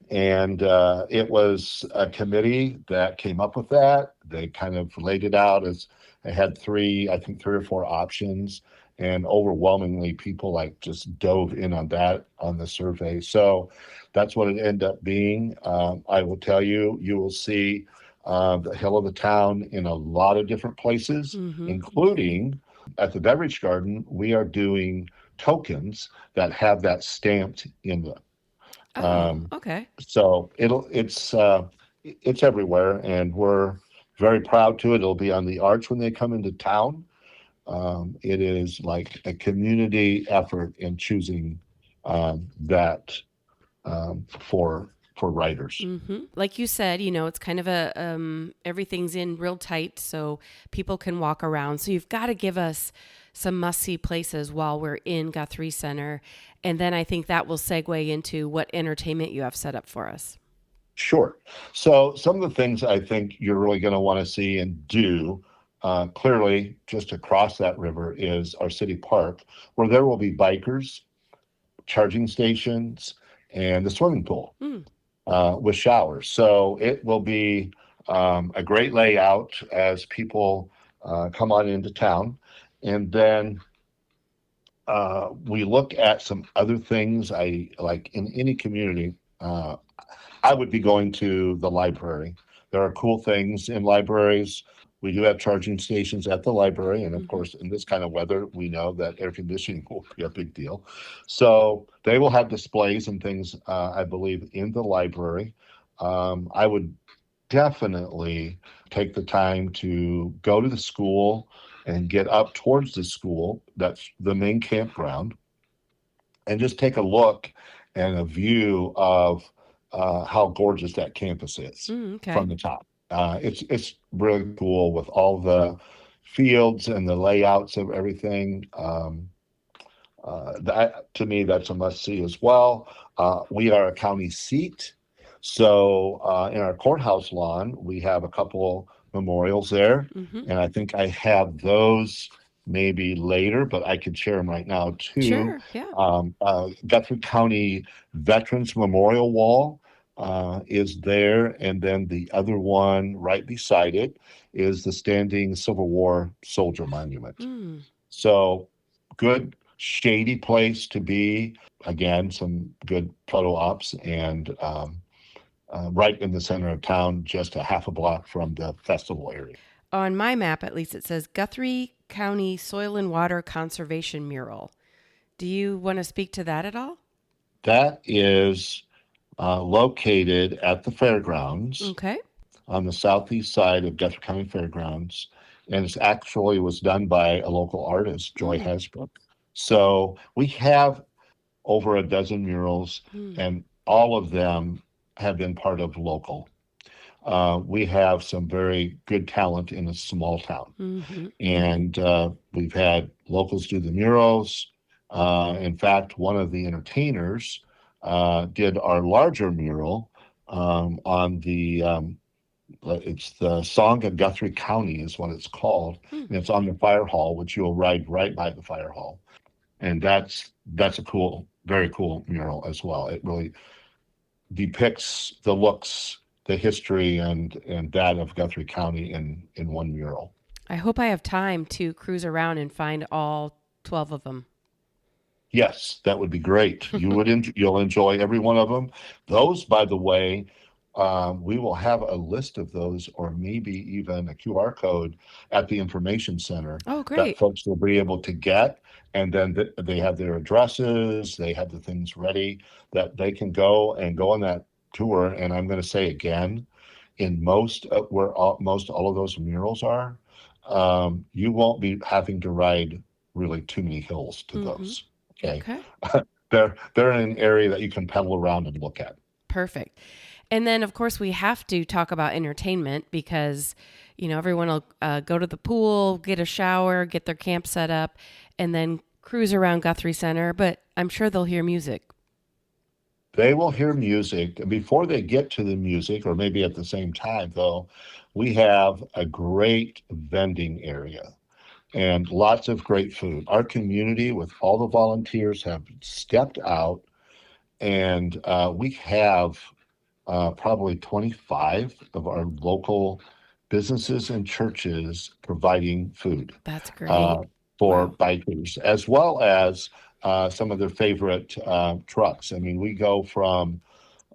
And it was a committee that came up with that. They kind of laid it out as they had three or four options, and overwhelmingly people like just dove in on that on the survey. So that's what it ended up being. I will tell you, you will see the hill of the town in a lot of different places, including at the Beverage Garden. We are doing tokens that have that stamped in them. Okay. So it's everywhere, and we're very proud to it. It'll be on the arch when they come into town. It is like a community effort in choosing that for writers. Like you said, it's kind of a everything's in real tight, so people can walk around. So you've got to give us some must-see places while we're in Guthrie Center. And then I think that will segue into what entertainment you have set up for us. Sure. So some of the things I think you're really going to want to see and do, clearly just across that river is our city park, where there will be bikers, charging stations, and the swimming pool with showers. So it will be a great layout as people come on into town. And then we look at some other things. I like in any community, I would be going to the library. There are cool things in libraries. We do have charging stations at the library. And of course, in this kind of weather, we know that air conditioning will be a big deal. So they will have displays and things, I believe, in the library. I would definitely take the time to go to the school and get up towards the school. That's the main campground, and just take a look and a view of how gorgeous that campus is from the top. It's really cool with all the fields and the layouts of everything. That, to me, that's a must-see as well. We are a county seat, so in our courthouse lawn, we have a couple memorials there, and I think I have those maybe later, but I could share them right now too. Sure, yeah. Guthrie County Veterans Memorial Wall is there, and then the other one right beside it is the standing Civil War soldier monument. So good shady place to be. Again, some good photo ops, and right in the center of town, just a half a block from the festival area. On my map, at least, it says Guthrie County Soil and Water Conservation Mural. Do you want to speak to that at all? That is located at the fairgrounds. Okay. On the southeast side of Guthrie County Fairgrounds. And it actually was done by a local artist, Joy Hasbrook. So we have over a dozen murals, and all of them have been part of local. We have some very good talent in a small town. And we've had locals do the murals. In fact, one of the entertainers did our larger mural on the, it's the Song of Guthrie County is what it's called. And it's on the fire hall, which you'll ride right by the fire hall. And that's a cool, very cool mural as well. It really depicts the looks, the history, and that of Guthrie County in one mural. I hope I have time to cruise around and find all 12 of them. Yes, that would be great. You'll enjoy every one of them. Those, by the way, we will have a list of those, or maybe even a QR code at the information center. Oh, great. That folks will be able to get. And then they have their addresses, they have the things ready that they can go on that tour. And I'm going to say again, in most all of those murals are, you won't be having to ride really too many hills to those. Okay. They're in an area that you can pedal around and look at. Perfect. And then, of course, we have to talk about entertainment because, everyone will go to the pool, get a shower, get their camp set up, and then cruise around Guthrie Center. But I'm sure they'll hear music. They will hear music. And before they get to the music, or maybe at the same time, though, we have a great vending area. and lots of great food. Our community, with all the volunteers, have stepped out, and we have probably 25 of our local businesses and churches providing food That's great. for Wow. bikers, as well as some of their favorite trucks. I mean, we go from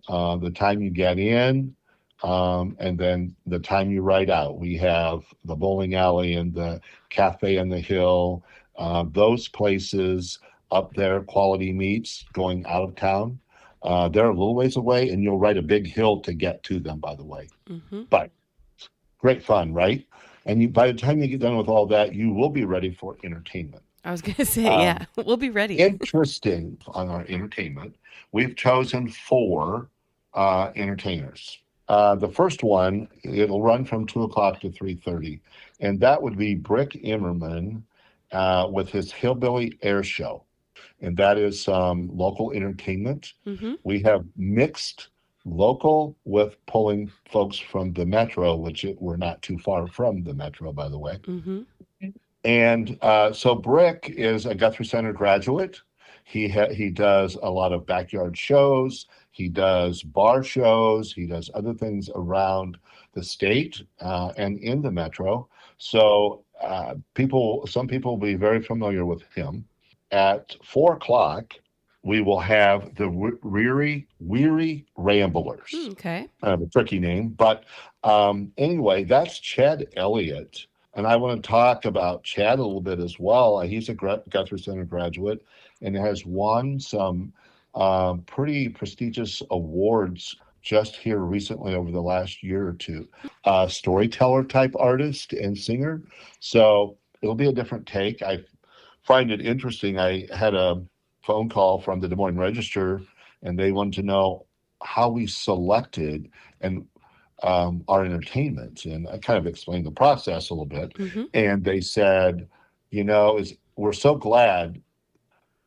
the time you get in and then the time you ride out. We have the bowling alley and the cafe on the hill, those places up there, Quality Meats, going out of town. They're a little ways away, and you'll ride a big hill to get to them, by the way. Mm-hmm. But great fun, right? And by the time you get done with all that, you will be ready for entertainment. I was going to say, yeah, we'll be ready. Interesting on our entertainment, we've chosen 4 entertainers. The first one, it'll run from 2 o'clock to 3:30, and that would be Brick Immerman with his Hillbilly Air Show. And that is some local entertainment. Mm-hmm. We have mixed local with pulling folks from the metro, which we're not too far from the metro, by the way. Mm-hmm. And so Brick is a Guthrie Center graduate. He does a lot of backyard shows. He does bar shows. He does other things around the state and in the metro. So some people will be very familiar with him. At 4 o'clock, we will have the Weary Ramblers. Okay. A tricky name. But anyway, that's Chad Elliott. And I want to talk about Chad a little bit as well. He's a Guthrie Center graduate and has won some pretty prestigious awards just here recently over the last year or two. Storyteller type artist and singer. So it'll be a different take. I find it interesting. I had a phone call from the Des Moines Register, and they wanted to know how we selected and our entertainment. And I kind of explained the process a little bit. Mm-hmm. And they said, we're so glad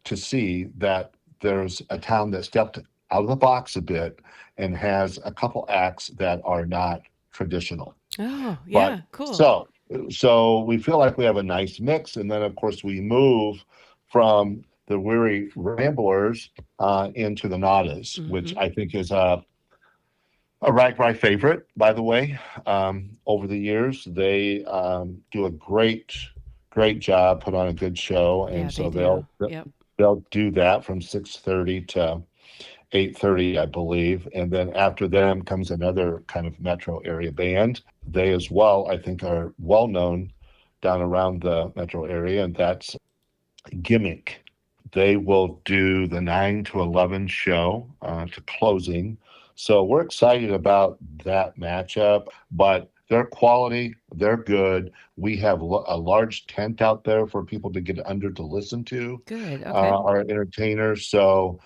to see that there's a town that stepped out of the box a bit and has a couple acts that are not traditional. Oh, yeah, cool. So we feel like we have a nice mix. And then, of course, we move from the Weary Ramblers into the Nadas, Mm-hmm. which I think is a RAGBRAI favorite, by the way. Over the years, they do a great job, put on a good show. And so they'll do that from 6:30 to 8:30, I believe. And then after them comes another kind of metro area band. They as well, I think, are well known down around the metro area, and that's Gimmick. They will do the 9 to 11 show to closing. So we're excited about that matchup, but they're quality, they're good. We have a large tent out there for people to get under to listen to. Good. Okay. Our entertainers. So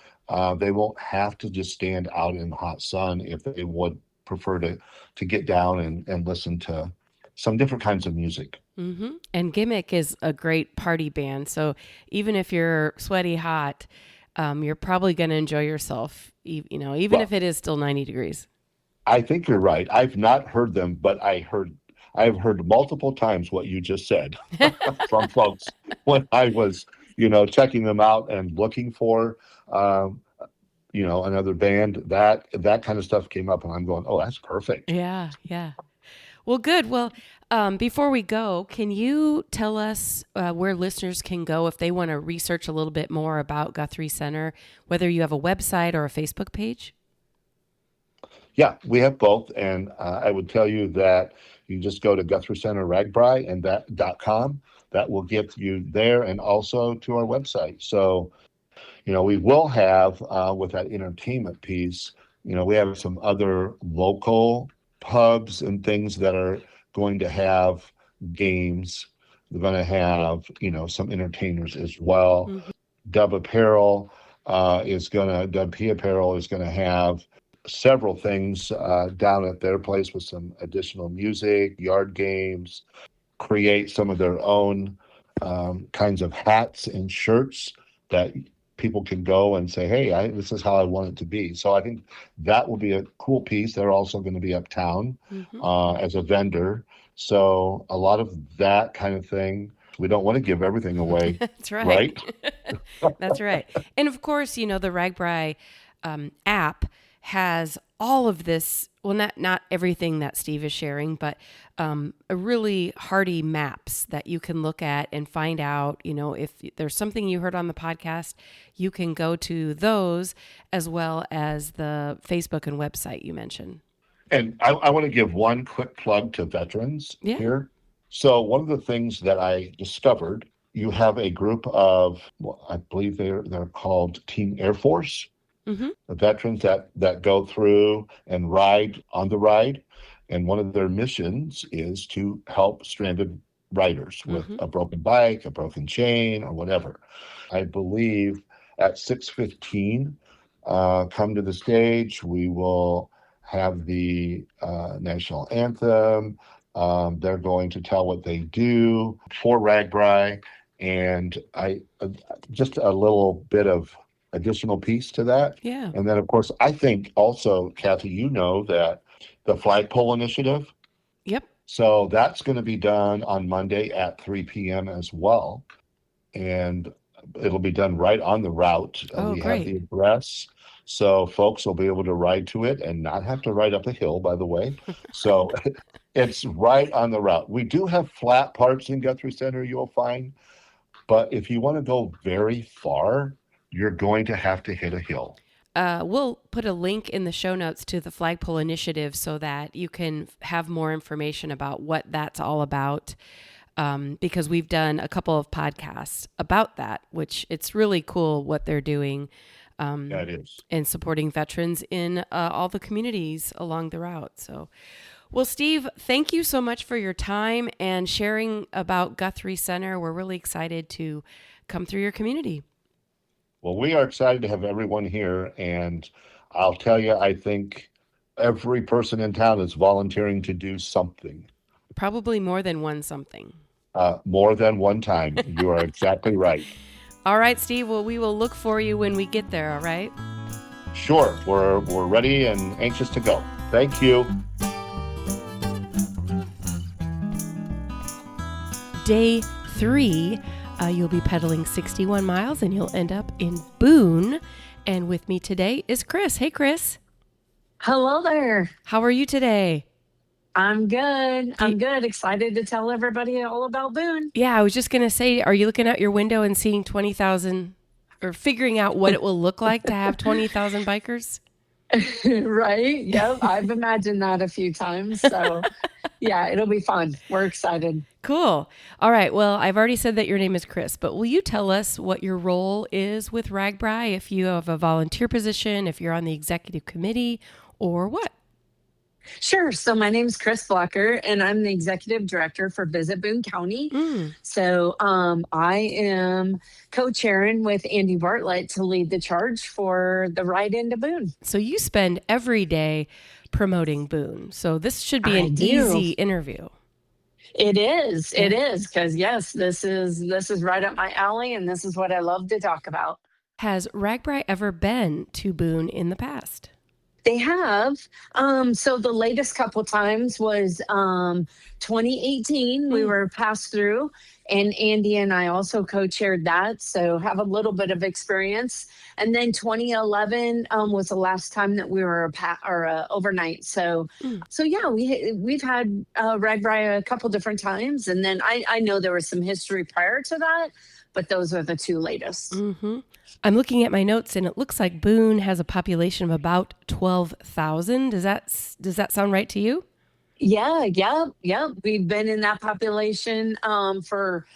they won't have to just stand out in the hot sun if they would prefer to get down and listen to some different kinds of music. Mm-hmm. And Gimmick is a great party band. So even if you're sweaty hot, you're probably going to enjoy yourself, even if it is still 90 degrees. I think you're right. I've not heard them, but I've heard multiple times what you just said from folks when I was, checking them out and looking for, another band. That kind of stuff came up, and I'm going, oh, that's perfect. Yeah. Well, good. Well, before we go, can you tell us where listeners can go if they want to research a little bit more about Guthrie Center, whether you have a website or a Facebook page? Yeah, we have both. And I would tell you that you just go to Guthrie Center RAGBRAI and .com. That will get you there and also to our website. So, we will have, with that entertainment piece, we have some other local pubs and things that are going to have games. They're going to have, some entertainers as well. Mm-hmm. Dub P Apparel is going to have several things down at their place with some additional music, yard games, create some of their own kinds of hats and shirts that people can go and say, hey, this is how I want it to be. So I think that will be a cool piece. They're also going to be uptown as a vendor. So a lot of that kind of thing. We don't want to give everything away. That's right. That's right. And of course, the RAGBRAI app has all of this. Well, not everything that Steve is sharing, but a really hearty maps that you can look at and find out, if there's something you heard on the podcast, you can go to those as well as the Facebook and website you mentioned. And I want to give one quick plug to veterans here. So one of the things that I discovered, you have a group of, I believe they're called Team Air Force, the veterans that go through and ride on the ride. And one of their missions is to help stranded riders with a broken bike, a broken chain, or whatever. I believe at 6:15, come to the stage. We will have the national anthem. They're going to tell what they do for RAGBRAI, and just a little bit of additional piece to that. Yeah. And then, of course, I think also, Kathy, that the flagpole initiative. Yep. So that's going to be done on Monday at 3 p.m. as well, and it'll be done right on the route. We have the address. So folks will be able to ride to it and not have to ride up a hill, by the way. So it's right on the route. We do have flat parts in Guthrie Center, you'll find. But if you want to go very far, you're going to have to hit a hill. We'll put a link in the show notes to the Flagpole Initiative so that you can have more information about what that's all about. Because we've done a couple of podcasts about that, which it's really cool what they're doing. That is. And supporting veterans in all the communities along the route. So, well, Steve, thank you so much for your time and sharing about Guthrie Center. We're really excited to come through your community. Well, we are excited to have everyone here. And I'll tell you, I think every person in town is volunteering to do something. Probably more than one something. More than one time. You are exactly right. All right, Steve. Well, we will look for you when we get there, all right? Sure. We're ready and anxious to go. Thank you. Day 3, you'll be pedaling 61 miles and you'll end up in Boone. And with me today is Chris. Hey, Chris. Hello there. How are you today? I'm good. I'm good. Excited to tell everybody all about Boone. Yeah, I was just going to say, are you looking out your window and seeing 20,000 or figuring out what it will look like to have 20,000 bikers? Right. Yep. I've imagined that a few times. So yeah, it'll be fun. We're excited. Cool. All right. Well, I've already said that your name is Chris, but will you tell us what your role is with RAGBRAI, if you have a volunteer position, if you're on the executive committee, or what? Sure. So my name's Chris Blocker, and I'm the executive director for Visit Boone County. So I am co-chairing with Andy Bartlett to lead the charge for the ride into Boone. So you spend every day promoting Boone. So this should be an easy interview. It is. It is. Because yes, this is right up my alley, and this is what I love to talk about. Has RAGBRAI ever been to Boone in the past? They have. So the latest couple times was 2018. We were passed through, and Andy and I also co-chaired that, so have a little bit of experience. And then 2011 was the last time that we were overnight. So yeah, we've had RAGBRAI a couple different times, and then I know there was some history prior to that, but those are the two latest. Mm-hmm. I'm looking at my notes, and it looks like Boone has a population of about 12,000. Does that sound right to you? Yeah. We've been in that population for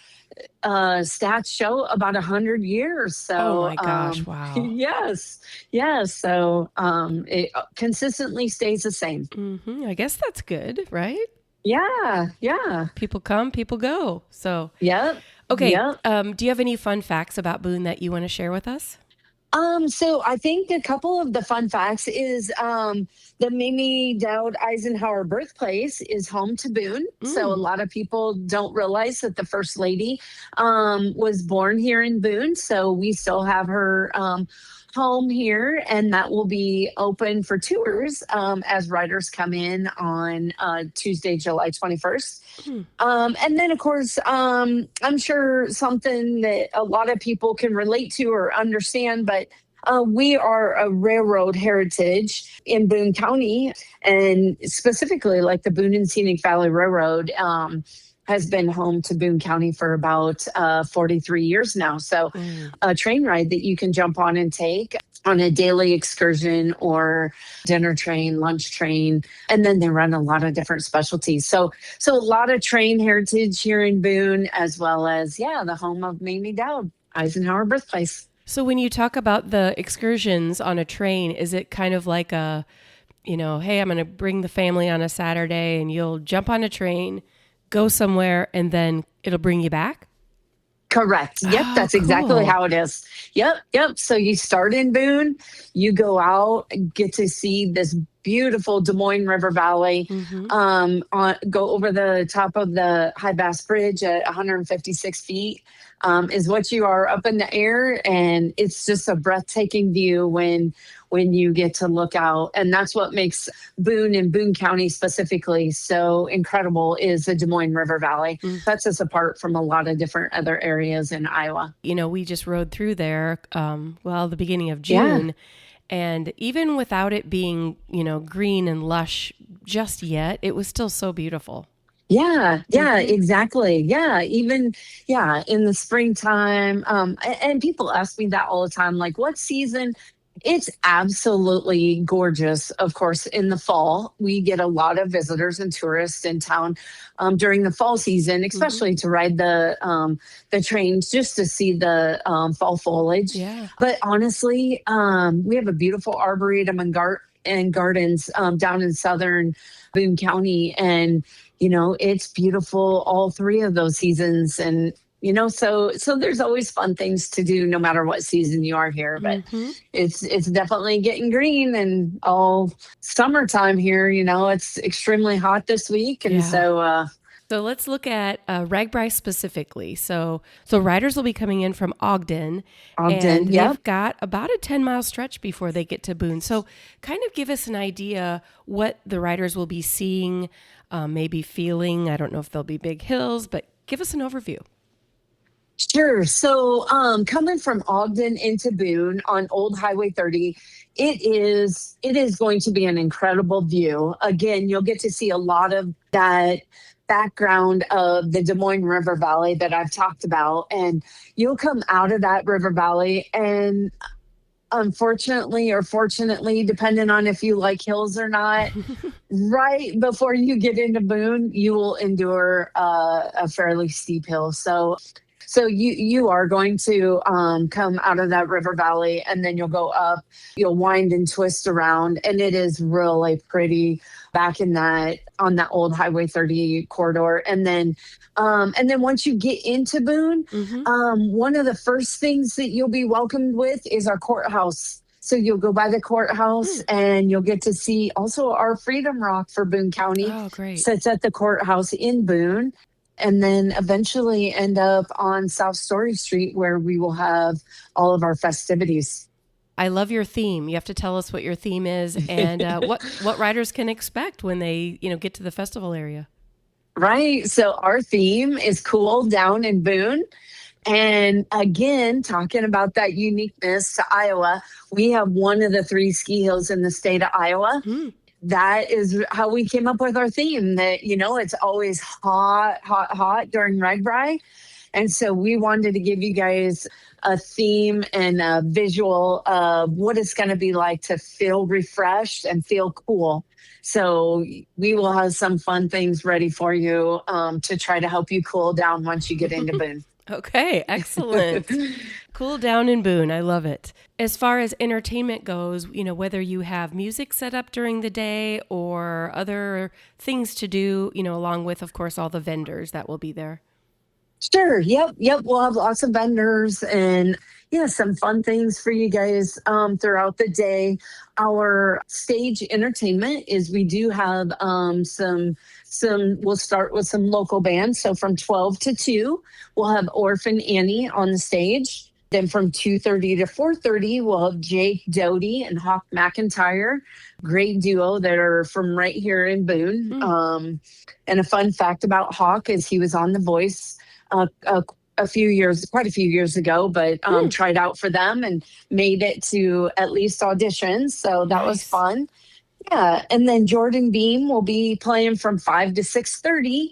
stats show about 100 years. So, oh my gosh, wow. Yes. So it consistently stays the same. Mm-hmm. I guess that's good, right? Yeah. People come, people go. So yep. Okay. Yep. Do you have any fun facts about Boone that you want to share with us? So I think a couple of the fun facts is the Mamie Dowd Eisenhower birthplace is home to Boone. So a lot of people don't realize that the First Lady was born here in Boone. So we still have her home here, and that will be open for tours as riders come in on Tuesday, July 21st. And then, of course, I'm sure something that a lot of people can relate to or understand, but we are a railroad heritage in Boone County, and specifically like the Boone and Scenic Valley Railroad has been home to Boone County for about 43 years now. So a train ride that you can jump on and take on a daily excursion or dinner train, lunch train, and then they run a lot of different specialties. So a lot of train heritage here in Boone, as well as, the home of Mamie Dowd, Eisenhower birthplace. So when you talk about the excursions on a train, is it kind of like a, hey, I'm going to bring the family on a Saturday and you'll jump on a train, go somewhere, and then it'll bring you back? Correct. Yep. That's exactly how it is. Yep. So you start in Boone, you go out, get to see this beautiful Des Moines River Valley, go over the top of the High Bass Bridge at 156 feet. Is what you are up in the air, and it's just a breathtaking view when you get to look out. And that's what makes Boone and Boone County specifically so incredible, is the Des Moines River Valley. Sets us apart from a lot of different other areas in Iowa. We just rode through there, the beginning of June. Yeah. And even without it being, green and lush just yet, it was still so beautiful. Yeah, exactly. Yeah, even, in the springtime. And people ask me that all the time, like, what season? It's absolutely gorgeous. Of course, in the fall, we get a lot of visitors and tourists in town during the fall season, especially to ride the trains, just to see the fall foliage. Yeah. But honestly, we have a beautiful arboretum and gardens down in southern Boone County, and it's beautiful all three of those seasons. And so there's always fun things to do no matter what season you are here. But it's definitely getting green, and all summertime here. It's extremely hot this week, and so let's look at RAGBRAI specifically. So riders will be coming in from Ogden, and they've got about a 10-mile stretch before they get to Boone. So kind of give us an idea what the riders will be seeing, maybe feeling. I don't know if there'll be big hills, but give us an overview. Sure. So coming from Ogden into Boone on Old Highway 30, it is going to be an incredible view. Again, you'll get to see a lot of that background of the Des Moines River Valley that I've talked about. And you'll come out of that river valley, and unfortunately or fortunately, depending on if you like hills or not, right before you get into Boone, you will endure a fairly steep hill. So you are going to come out of that river valley, and then you'll go up, you'll wind and twist around, and it is really pretty back on that old Highway 30 corridor. And then once you get into Boone, one of the first things that you'll be welcomed with is our courthouse. So you'll go by the courthouse and you'll get to see also our Freedom Rock for Boone County. Oh, great. Sits at the courthouse in Boone. And then eventually end up on South Story Street, where we will have all of our festivities. I love your theme. You have to tell us what your theme is and what riders can expect when they get to the festival area. Right. So our theme is Cool Down in Boone. And again, talking about that uniqueness to Iowa, we have one of the 3 ski hills in the state of Iowa. That is how we came up with our theme, that, it's always hot during RAGBRAI. And so we wanted to give you guys a theme and a visual of what it's going to be like to feel refreshed and feel cool. So we will have some fun things ready for you to try to help you cool down once you get into Boone. Okay, excellent. Cool down in Boone. I love it. As far as entertainment goes, whether you have music set up during the day or other things to do, along with, of course, all the vendors that will be there. Sure. Yep. We'll have lots of vendors and some fun things for you guys throughout the day. Our stage entertainment is we do have we'll start with some local bands. So from 12 to 2, we'll have Orphan Annie on the stage. Then from 2:30 to 4:30, we'll have Jake Doty and Hawk McIntyre, great duo that are from right here in Boone. And a fun fact about Hawk is he was on The Voice quite a few years ago, but tried out for them and made it to at least auditions. So that was fun. Yeah. And then Jordan Beam will be playing from 5 to 6:30.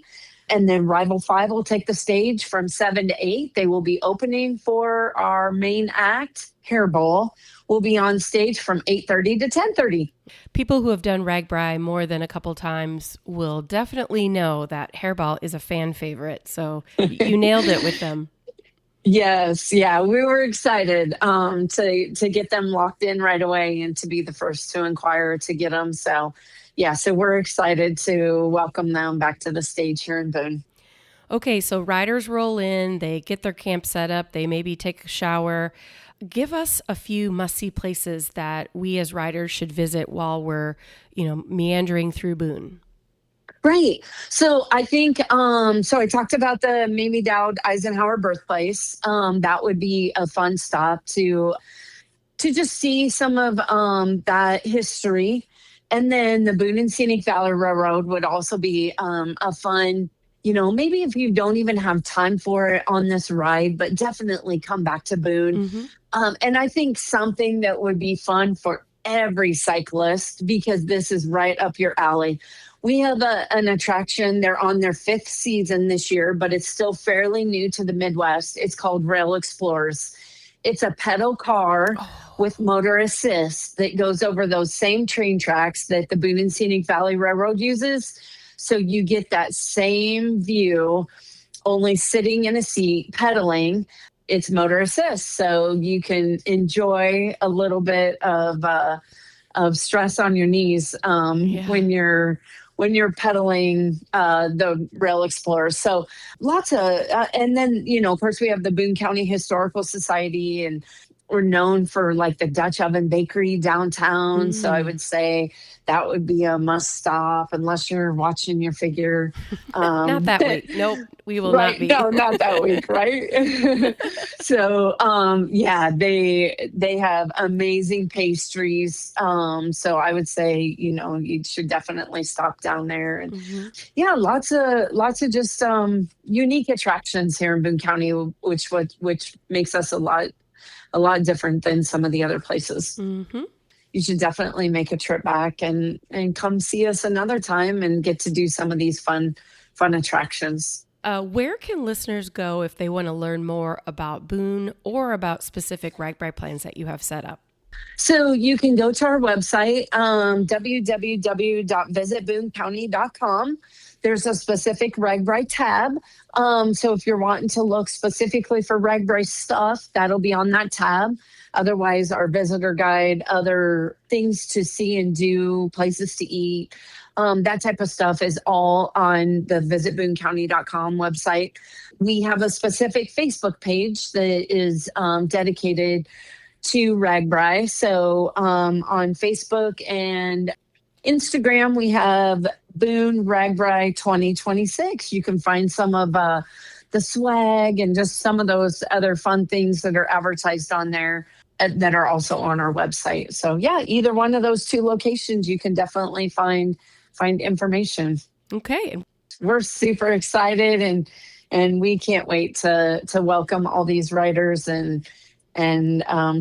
And then Rival 5 will take the stage from 7 to 8. They will be opening for our main act. Hairball will be on stage from 8:30 to 10:30. People who have done RAGBRAI more than a couple times will definitely know that Hairball is a fan favorite. So you nailed it with them. Yes. Yeah. We were excited to get them locked in right away and to be the first to inquire to get them. So we're excited to welcome them back to the stage here in Boone. Okay, so riders roll in, they get their camp set up, they maybe take a shower. Give us a few must-see places that we as riders should visit while we're, meandering through Boone. Right. So I think, I talked about the Mamie Dowd Eisenhower birthplace. That would be a fun stop to just see some of that history. And then the Boone and Scenic Valley Railroad would also be a fun, maybe if you don't even have time for it on this ride, but definitely come back to Boone. And I think something that would be fun for every cyclist, because this is right up your alley. We have an attraction. They're on their 5th season this year, but it's still fairly new to the Midwest. It's called Rail Explorers. It's a pedal car with motor assist that goes over those same train tracks that the Boone and Scenic Valley Railroad uses. So you get that same view, only sitting in a seat, pedaling. It's motor assist. So you can enjoy a little bit of stress on your knees when you're pedaling the Rail Explorers. So lots of, and then, of course, we have the Boone County Historical Society, and we're known for like the Dutch Oven Bakery downtown. So I would say that would be a must stop unless you're watching your figure. Not that week. Nope. We will not be. No, not that week. Right. So, they have amazing pastries. So I would say, you should definitely stop down there. And lots of just unique attractions here in Boone County, which makes us a lot different than some of the other places. You should definitely make a trip back and come see us another time and get to do some of these fun attractions. Where can listeners go if they want to learn more about Boone or about specific RAGBRAI plans that you have set up? So you can go to our website, www.visitboonecounty.com. There's a specific RAGBRAI tab. So if you're wanting to look specifically for RAGBRAI stuff, that'll be on that tab. Otherwise, our visitor guide, other things to see and do, places to eat, that type of stuff is all on the visitboonecounty.com website. We have a specific Facebook page that is dedicated to RAGBRAI. So on Facebook and Instagram, we have Boone RAGBRAI 2026. You can find some of the swag and just some of those other fun things that are advertised on there that are also on our website. So either one of those 2 locations, you can definitely find information. Okay. We're super excited and we can't wait to welcome all these riders and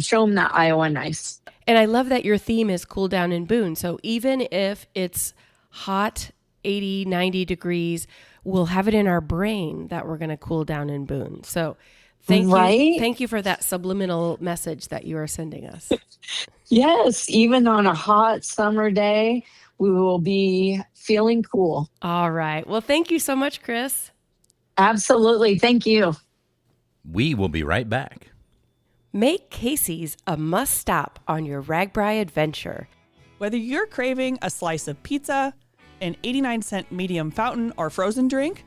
show them that Iowa nice. And I love that your theme is cool down in Boone. So even if it's hot, 80, 90 degrees, we'll have it in our brain that we're going to cool down in Boone. So thank you for that subliminal message that you are sending us. Yes, even on a hot summer day, we will be feeling cool. All right. Well, thank you so much, Chris. Absolutely. Thank you. We will be right back. Make Casey's a must-stop on your RAGBRAI adventure. Whether you're craving a slice of pizza, an 89-cent medium fountain or frozen drink,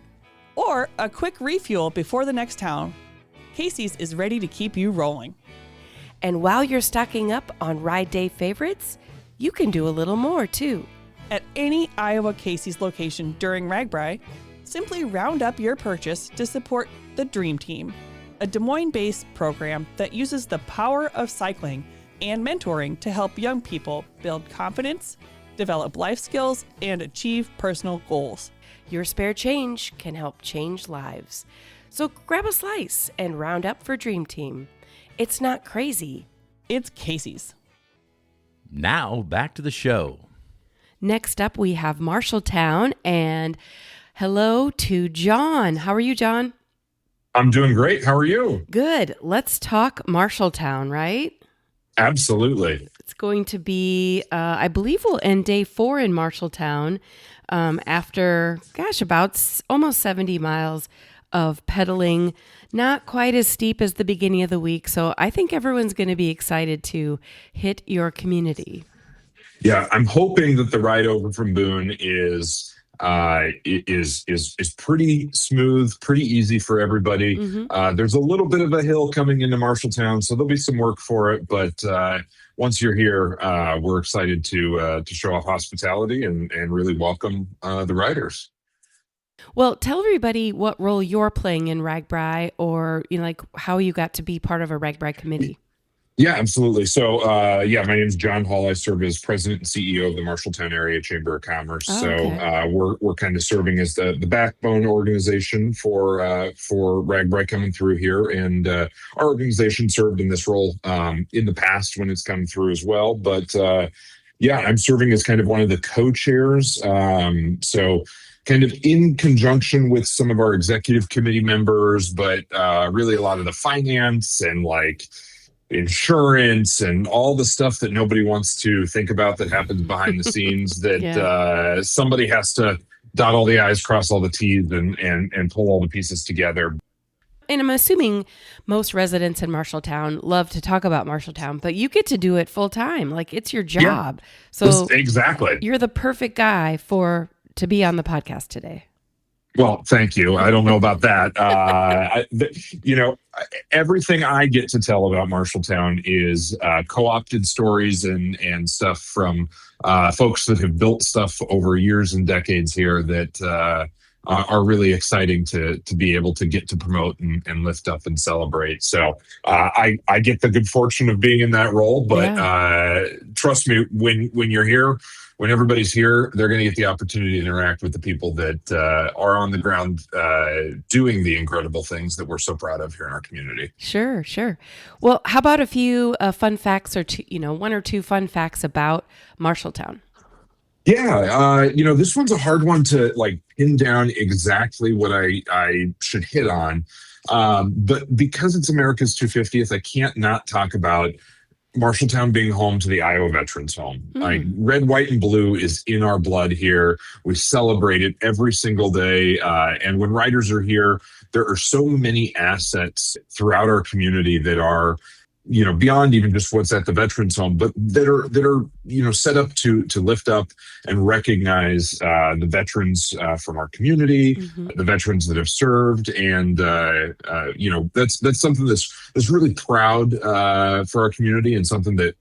or a quick refuel before the next town, Casey's is ready to keep you rolling. And while you're stocking up on ride day favorites, you can do a little more, too. At any Iowa Casey's location during RAGBRAI, simply round up your purchase to support the Dream Team, a Des Moines-based program that uses the power of cycling and mentoring to help young people build confidence, develop life skills, and achieve personal goals. Your spare change can help change lives. So grab a slice and round up for Dream Team. It's not crazy. It's Casey's. Now, back to the show. Next up, we have Marshalltown, and hello to John. How are you, John? I'm doing great. How are you? Good. Let's talk Marshalltown, right? Absolutely. It's going to be, I believe we'll end day 4 in Marshalltown after, about almost 70 miles of pedaling. Not quite as steep as the beginning of the week. So I think everyone's going to be excited to hit your community. Yeah, I'm hoping that the ride over from Boone is pretty smooth, pretty easy for everybody. Mm-hmm. There's a little bit of a hill coming into Marshalltown, so there'll be some work for it. But once you're here, we're excited to show off hospitality and really welcome the riders. Well, tell everybody what role you're playing in RAGBRAI, or like how you got to be part of a RAGBRAI committee. Yeah, absolutely. So, my name is John Hall. I serve as president and CEO of the Marshalltown Area Chamber of Commerce. Oh, so, okay. we're kind of serving as the backbone organization for RAGBRAI coming through here, and our organization served in this role in the past when it's come through as well. But I'm serving as kind of one of the co-chairs. So, kind of in conjunction with some of our executive committee members, but really a lot of the finance and insurance and all the stuff that nobody wants to think about that happens behind the scenes that somebody has to dot all the I's, cross all the T's, and pull all the pieces together. And I'm assuming most residents in Marshalltown love to talk about Marshalltown, but you get to do it full time. Like, it's your job. Yeah, so exactly. You're the perfect guy to be on the podcast today. Well, thank you. I don't know about that. Everything I get to tell about Marshalltown is co-opted stories and stuff from folks that have built stuff over years and decades here that are really exciting to be able to get to promote and lift up and celebrate. So I get the good fortune of being in that role, but trust me, when you're here, when everybody's here, they're going to get the opportunity to interact with the people that are on the ground doing the incredible things that we're so proud of here in our community. Sure. Well, how about a few fun facts, or one or two fun facts about Marshalltown? Yeah, this one's a hard one to pin down exactly what I should hit on. But because it's America's 250th, I can't not talk about Marshalltown being home to the Iowa Veterans Home. Red, white, and blue is in our blood here. We celebrate it every single day. And when riders are here, there are so many assets throughout our community that are, beyond even just what's at the Veterans Home, but that are set up to lift up and recognize the veterans from our community, the veterans that have served, and that's something that's really proud for our community, and something that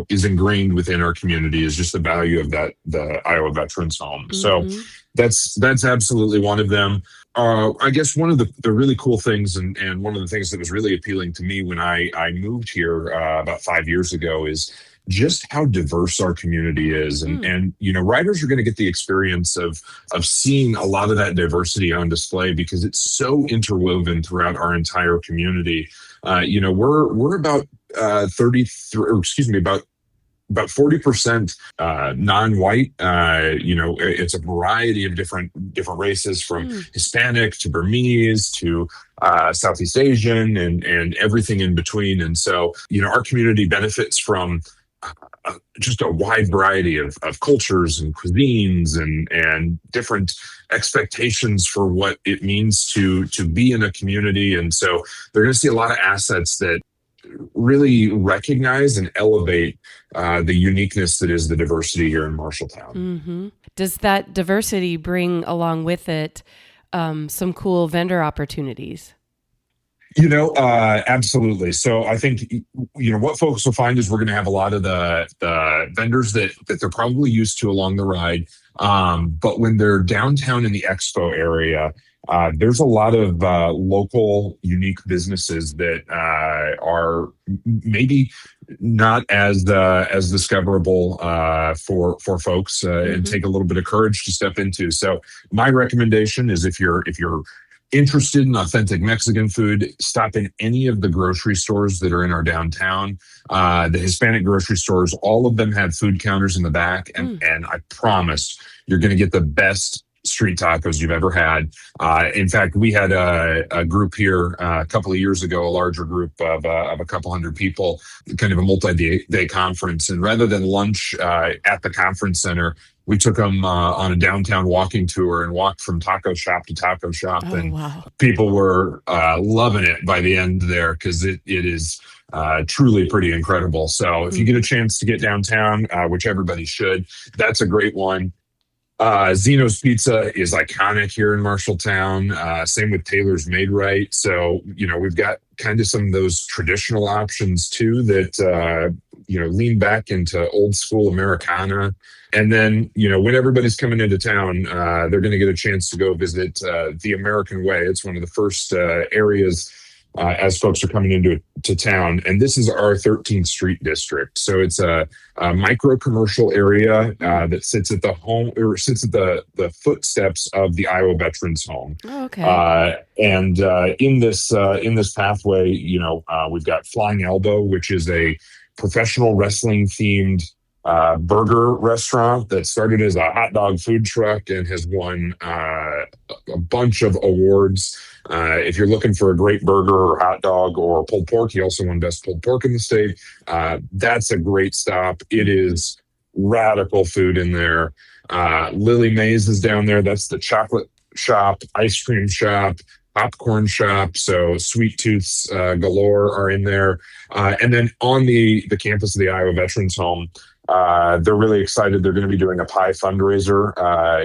is ingrained within our community is just the value of the Iowa Veterans Home. So that's absolutely one of them. I guess one of the really cool things, and one of the things that was really appealing to me when I moved here about 5 years ago, is just how diverse our community is. And riders are going to get the experience of seeing a lot of that diversity on display, because it's so interwoven throughout our entire community. We're about about 40% non-white. It's a variety of different races, from Hispanic to Burmese to Southeast Asian and everything in between. And so, our community benefits from just a wide variety of cultures and cuisines and different expectations for what it means to be in a community. And so they're going to see a lot of assets that really recognize and elevate the uniqueness that is the diversity here in Marshalltown. Does that diversity bring along with it some cool vendor opportunities? Absolutely. So I think, what folks will find is we're going to have a lot of the vendors that they're probably used to along the ride. But when they're downtown in the expo area, there's a lot of local, unique businesses that are maybe not as discoverable for folks and take a little bit of courage to step into. So my recommendation is if you're interested in authentic Mexican food, stop in any of the grocery stores that are in our downtown. The Hispanic grocery stores, all of them have food counters in the back, and I promise you're going to get the best street tacos you've ever had. In fact, we had a group here a couple of years ago, a larger group of a couple hundred people, kind of a multi-day conference. And rather than lunch at the conference center, we took them on a downtown walking tour and walked from taco shop to taco shop. And people were loving it by the end there, because it is truly pretty incredible. So if you get a chance to get downtown, which everybody should, that's a great one. Zeno's Pizza is iconic here in Marshalltown. Same with Taylor's Made Right. So, we've got kind of some of those traditional options too that, lean back into old school Americana. And then, when everybody's coming into town, they're going to get a chance to go visit the American Way. It's one of the first areas as folks are coming into town. And this is our 13th Street district. So it's a micro commercial area that sits at the footsteps of the Iowa Veterans Home. Oh, okay. And in this pathway, we've got Flying Elbow, which is a professional wrestling themed burger restaurant that started as a hot dog food truck and has won a bunch of awards. If you're looking for a great burger or hot dog or pulled pork, he also won best pulled pork in the state. That's a great stop. It is radical food in there. Lily Mays is down there. That's the chocolate shop, ice cream shop, popcorn shop. So sweet tooths galore are in there. And then on the campus of the Iowa Veterans Home, they're really excited. They're going to be doing a pie fundraiser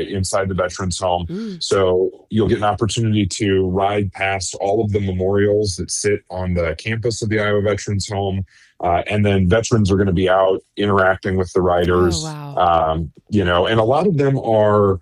inside the Veterans Home. So you'll get an opportunity to ride past all of the memorials that sit on the campus of the Iowa Veterans Home. And then veterans are going to be out interacting with the riders. Oh, wow. And a lot of them are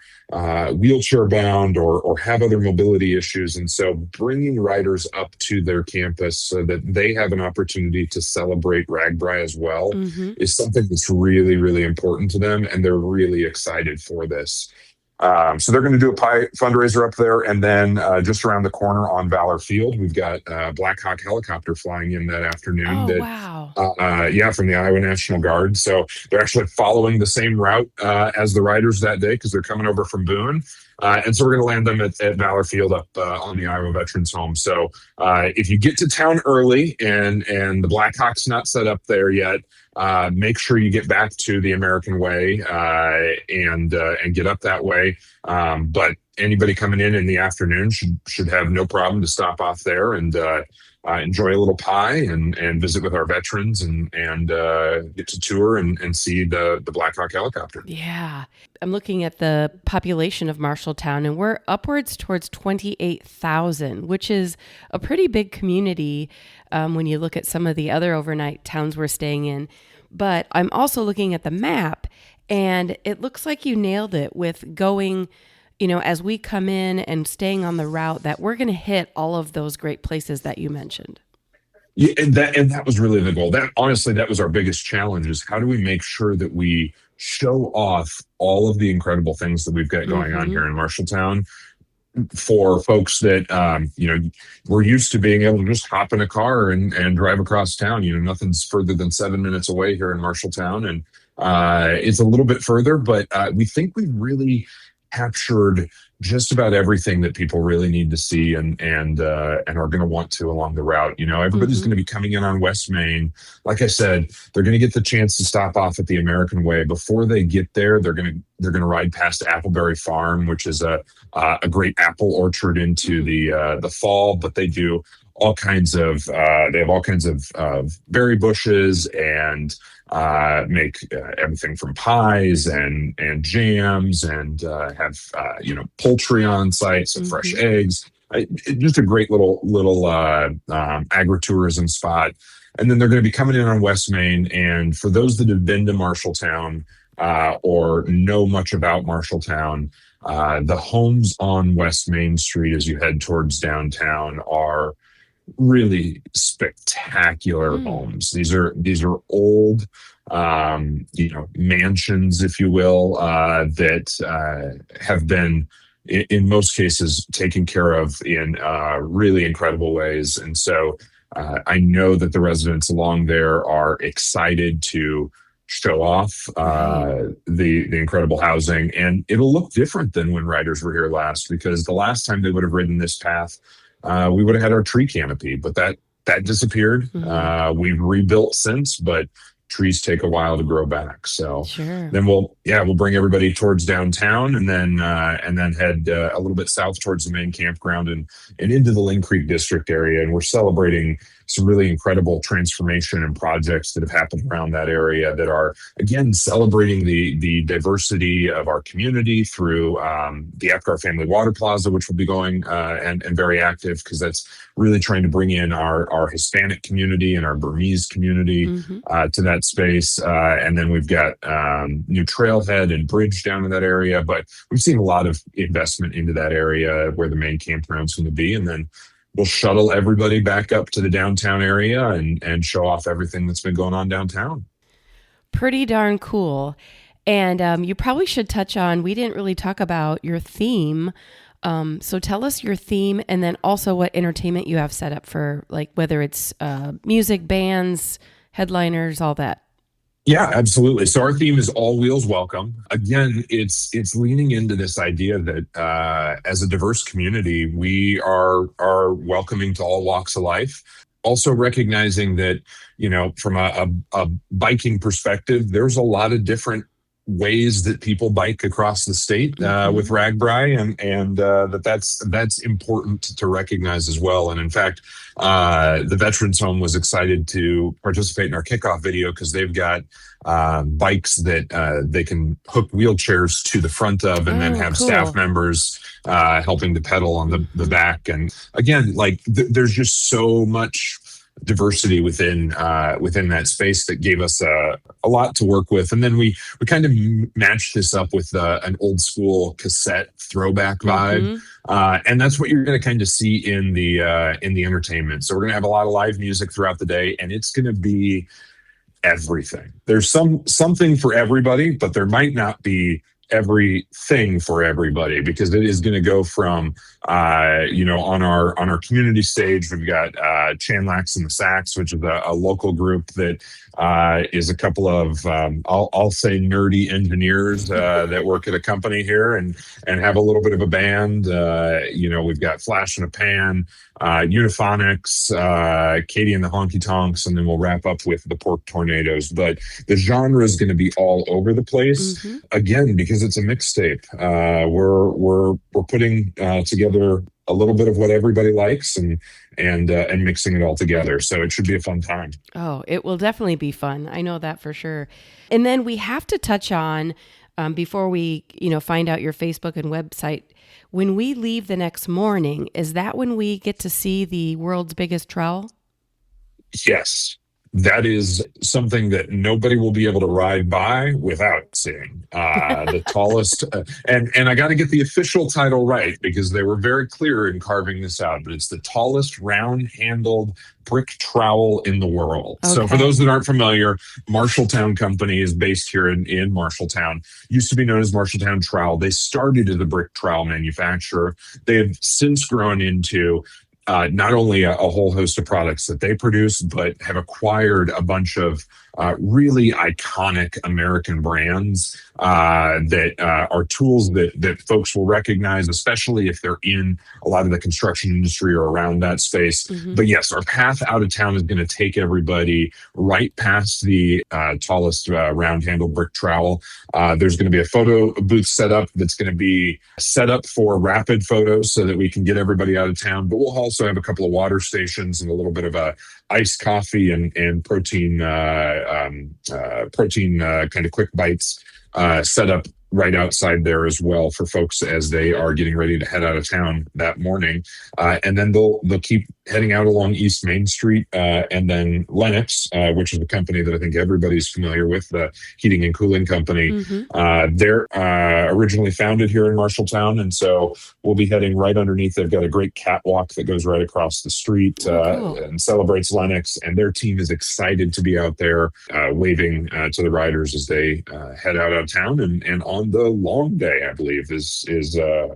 wheelchair bound or have other mobility issues. And so bringing riders up to their campus so that they have an opportunity to celebrate RAGBRAI as well is something that's really, really important to them. And they're really excited for this. So they're going to do a pie fundraiser up there. And then just around the corner on Valor Field, we've got Black Hawk helicopter flying in that afternoon. Oh, wow. From the Iowa National Guard. So they're actually following the same route as the riders that day because they're coming over from Boone. And so we're going to land them at Valor Field up on the Iowa Veterans Home. So if you get to town early and the Black Hawk's not set up there yet, make sure you get back to the American Way and get up that way. But anybody coming in the afternoon should have no problem to stop off there and enjoy a little pie and visit with our veterans and get to tour and see the Black Hawk helicopter. Yeah. I'm looking at the population of Marshalltown, and we're upwards towards 28,000, which is a pretty big community when you look at some of the other overnight towns we're staying in. But I'm also looking at the map, and it looks like you nailed it with going, as we come in and staying on the route, that we're going to hit all of those great places that you mentioned. Yeah, and that was really the goal. That was our biggest challenge: is how do we make sure that we show off all of the incredible things that we've got going on here in Marshalltown for folks that we're used to being able to just hop in a car and drive across town. Nothing's further than 7 minutes away here in Marshalltown, and it's a little bit further, but we think we've really captured just about everything that people really need to see and are going to want to along the route. Everybody's going to be coming in on West Main. Like I said, they're going to get the chance to stop off at the American Way. Before they get there, they're going to ride past Appleberry Farm, which is a great apple orchard into the fall. But they do all kinds of berry bushes and make everything from pies and jams and have poultry on site, so fresh eggs. just a great little agritourism spot. And then they're going to be coming in on West Main. And for those that have been to Marshalltown or know much about Marshalltown, the homes on West Main Street as you head towards downtown are really spectacular homes. These are old, mansions, if you will, that have been in most cases taken care of in really incredible ways. And so I know that the residents along there are excited to show off the incredible housing, and it'll look different than when riders were here last, because the last time they would have ridden this path, we would have had our tree canopy, but that disappeared. We've rebuilt since, but trees take a while to grow back. So then we'll bring everybody towards downtown, and then head a little bit south towards the main campground and into the Lynn Creek district area. And we're celebrating some really incredible transformation and projects that have happened around that area that are, again, celebrating the diversity of our community through the Apgar Family Water Plaza, which will be going and very active, because that's really trying to bring in our Hispanic community and our Burmese community to that space. And then we've got new trailhead and bridge down in that area. But we've seen a lot of investment into that area where the main campground's going to be. And then we'll shuttle everybody back up to the downtown area and show off everything that's been going on downtown. Pretty darn cool. And you probably should touch on, we didn't really talk about your theme. So tell us your theme, and then also what entertainment you have set up for, like whether it's music, bands, headliners, all that. Yeah, absolutely. So our theme is All Wheels Welcome. Again, it's leaning into this idea that as a diverse community, we are welcoming to all walks of life. Also recognizing that, from a biking perspective, there's a lot of different ways that people bike across the state with RAGBRAI, and that's important to recognize as well. And in fact, the Veterans Home was excited to participate in our kickoff video, because they've got bikes that they can hook wheelchairs to the front of, and then have staff members helping to pedal on the back. And again, there's just so much diversity within that space that gave us a lot to work with. And then we kind of matched this up with an old school cassette throwback vibe. And that's what you're going to kind of see in the entertainment. So we're going to have a lot of live music throughout the day, and it's going to be everything. There's something for everybody, but there might not be everything for everybody, because it is going to go from on our community stage, we've got Chanlax and the Sax, which is a local group that is a couple of I'll say nerdy engineers that work at a company here and have a little bit of a band. We've got Flash in a Pan, Uniphonics, Katie and the Honky Tonks, and then we'll wrap up with the Pork Tornadoes. But the genre is going to be all over the place, again, because it's a mixtape. We're putting together a little bit of what everybody likes and mixing it all together. So it should be a fun time. Oh, it will definitely be fun. I know that for sure. And then we have to touch on, before we, find out your Facebook and website, when we leave the next morning, is that when we get to see the world's biggest trowel? Yes. That is something that nobody will be able to ride by without seeing. The tallest, and I got to get the official title right, because they were very clear in carving this out, but it's the tallest round-handled brick trowel in the world. Okay. So for those that aren't familiar, Marshalltown Company is based here in Marshalltown. Used to be known as Marshalltown Trowel. They started as a brick trowel manufacturer. They have since grown into not only a whole host of products that they produce, but have acquired a bunch of really iconic American brands that are tools that folks will recognize, especially if they're in a lot of the construction industry or around that space. But yes, our path out of town is going to take everybody right past the tallest round-handled brick trowel. There's going to be a photo booth set up that's going to be set up for rapid photos so that we can get everybody out of town. But we'll also have a couple of water stations and a little bit of a iced coffee and protein kind of quick bites set up right outside there as well for folks as they are getting ready to head out of town that morning. And then they'll keep heading out along East Main Street, and then Lennox, which is a company that I think everybody's familiar with, the heating and cooling company. They're originally founded here in Marshalltown, and so we'll be heading right underneath. They've got a great catwalk that goes right across the street and celebrates Lennox, and their team is excited to be out there waving to the riders as they head out of town and on the long day, I believe, is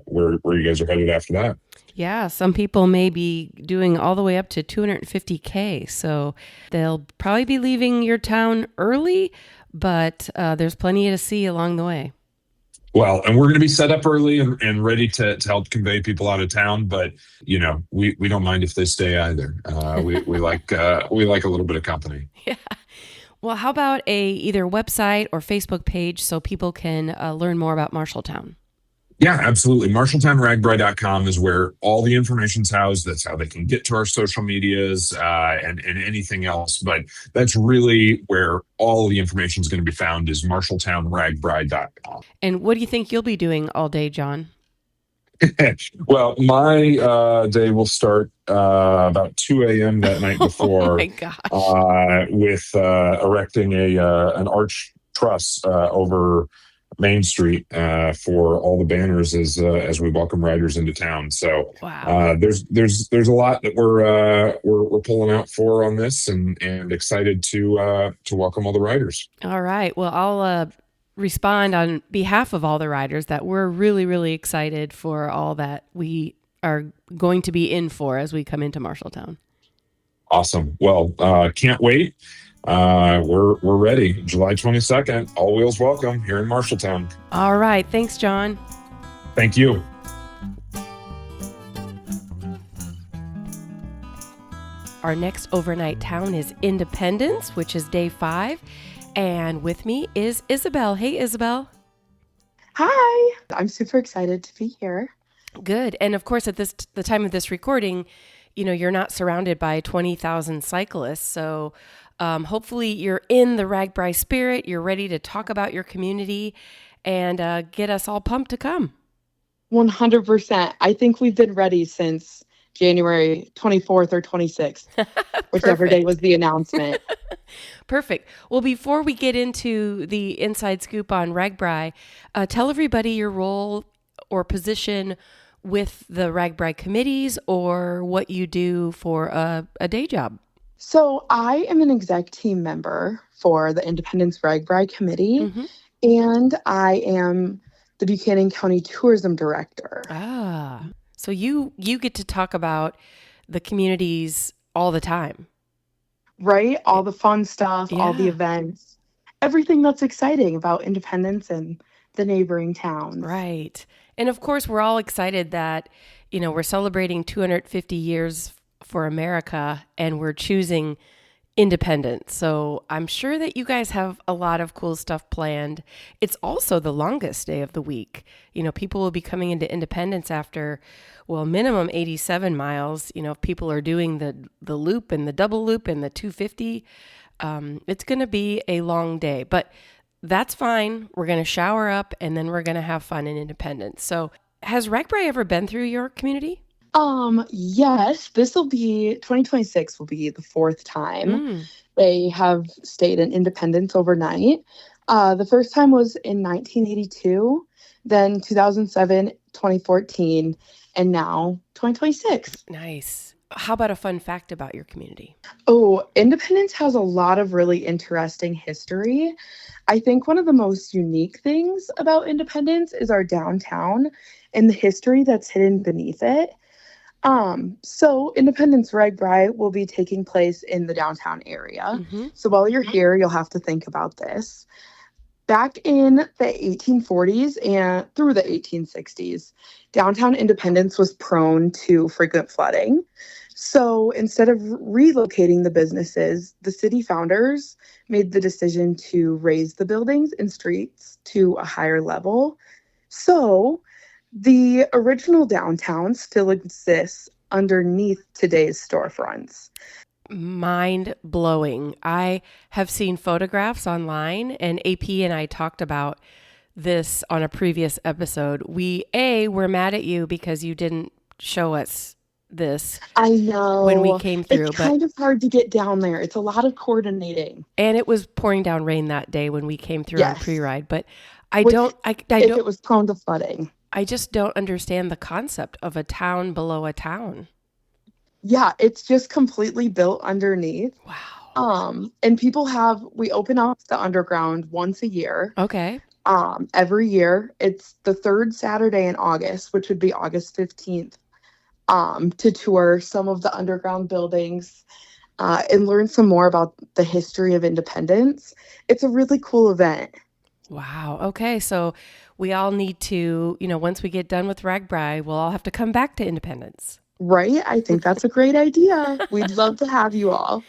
where you guys are headed after that. Yeah, some people may be doing all the way up to 250K. So they'll probably be leaving your town early, but there's plenty to see along the way. Well, and we're going to be set up early and ready to help convey people out of town. But, we don't mind if they stay either. We like a little bit of company. Yeah. Well, how about a either website or Facebook page so people can learn more about Marshalltown? Yeah, absolutely. MarshalltownRAGBRAI.com is where all the information's housed. That's how they can get to our social medias and anything else. But that's really where all the information is going to be found is MarshalltownRAGBRAI.com. And what do you think you'll be doing all day, John? Well, my day will start about 2 a.m. that night before. Oh my gosh. With erecting an arch truss over Main Street for all the banners as we welcome riders into town. So wow. There's a lot that we're pulling out for on this, and excited to welcome all the riders. All right. Well, I'll respond on behalf of all the riders that we're really, really excited for all that we are going to be in for as we come into Marshalltown. Awesome. Well, can't wait. We're ready. July 22nd. All wheels welcome here in Marshalltown. All right. Thanks, John. Thank you. Our next overnight town is Independence, which is day 5. And with me is Isabel. Hey, Isabel. Hi. I'm super excited to be here. Good. And of course, at the time of this recording, you're not surrounded by 20,000 cyclists. So hopefully you're in the RAGBRAI spirit. You're ready to talk about your community and get us all pumped to come. 100%. I think we've been ready since January 24th or 26th, whichever day was the announcement. Perfect. Well, before we get into the inside scoop on RAGBRAI, tell everybody your role or position with the RAGBRAI committees or what you do for a day job. So I am an exec team member for the Independence RAGBRAI Committee, and I am the Buchanan County Tourism Director. Ah, so you get to talk about the communities all the time. Right? All the fun stuff, all the events, everything that's exciting about Independence and the neighboring towns. Right. And of course, we're all excited that, we're celebrating 250 years for America and we're choosing independence. So I'm sure that you guys have a lot of cool stuff planned. It's also the longest day of the week. People will be coming into Independence after, minimum 87 miles. If people are doing the loop and the double loop and the 250, it's going to be a long day, but that's fine. We're going to shower up and then we're going to have fun in Independence. So has RAGBRAI ever been through your community? Yes, 2026 will be the 4th time they have stayed in Independence overnight. The first time was in 1982, then 2007, 2014, and now 2026. Nice. How about a fun fact about your community? Oh, Independence has a lot of really interesting history. I think one of the most unique things about Independence is our downtown and the history that's hidden beneath it. So Independence RAGBRAI will be taking place in the downtown area. So while you're here, you'll have to think about this. Back in the 1840s and through the 1860s, downtown Independence was prone to frequent flooding. So instead of relocating the businesses, the city founders made the decision to raise the buildings and streets to a higher level. So the original downtown still exists underneath today's storefronts. Mind blowing. I have seen photographs online, and AP and I talked about this on a previous episode. We're mad at you because you didn't show us this. I know. When we came through. It's kind of hard to get down there. It's a lot of coordinating. And it was pouring down rain that day when we came through on pre-ride. But if it was prone to flooding. I just don't understand the concept of a town below a town. Yeah, it's just completely built underneath. Wow. And we open up the underground once a year. Okay. Every year. It's the third Saturday in August, which would be August 15th, to tour some of the underground buildings and learn some more about the history of Independence. It's a really cool event. Wow. Okay. So we all need to, once we get done with RAGBRAI, we'll all have to come back to Independence. Right. I think that's a great idea. We'd love to have you all.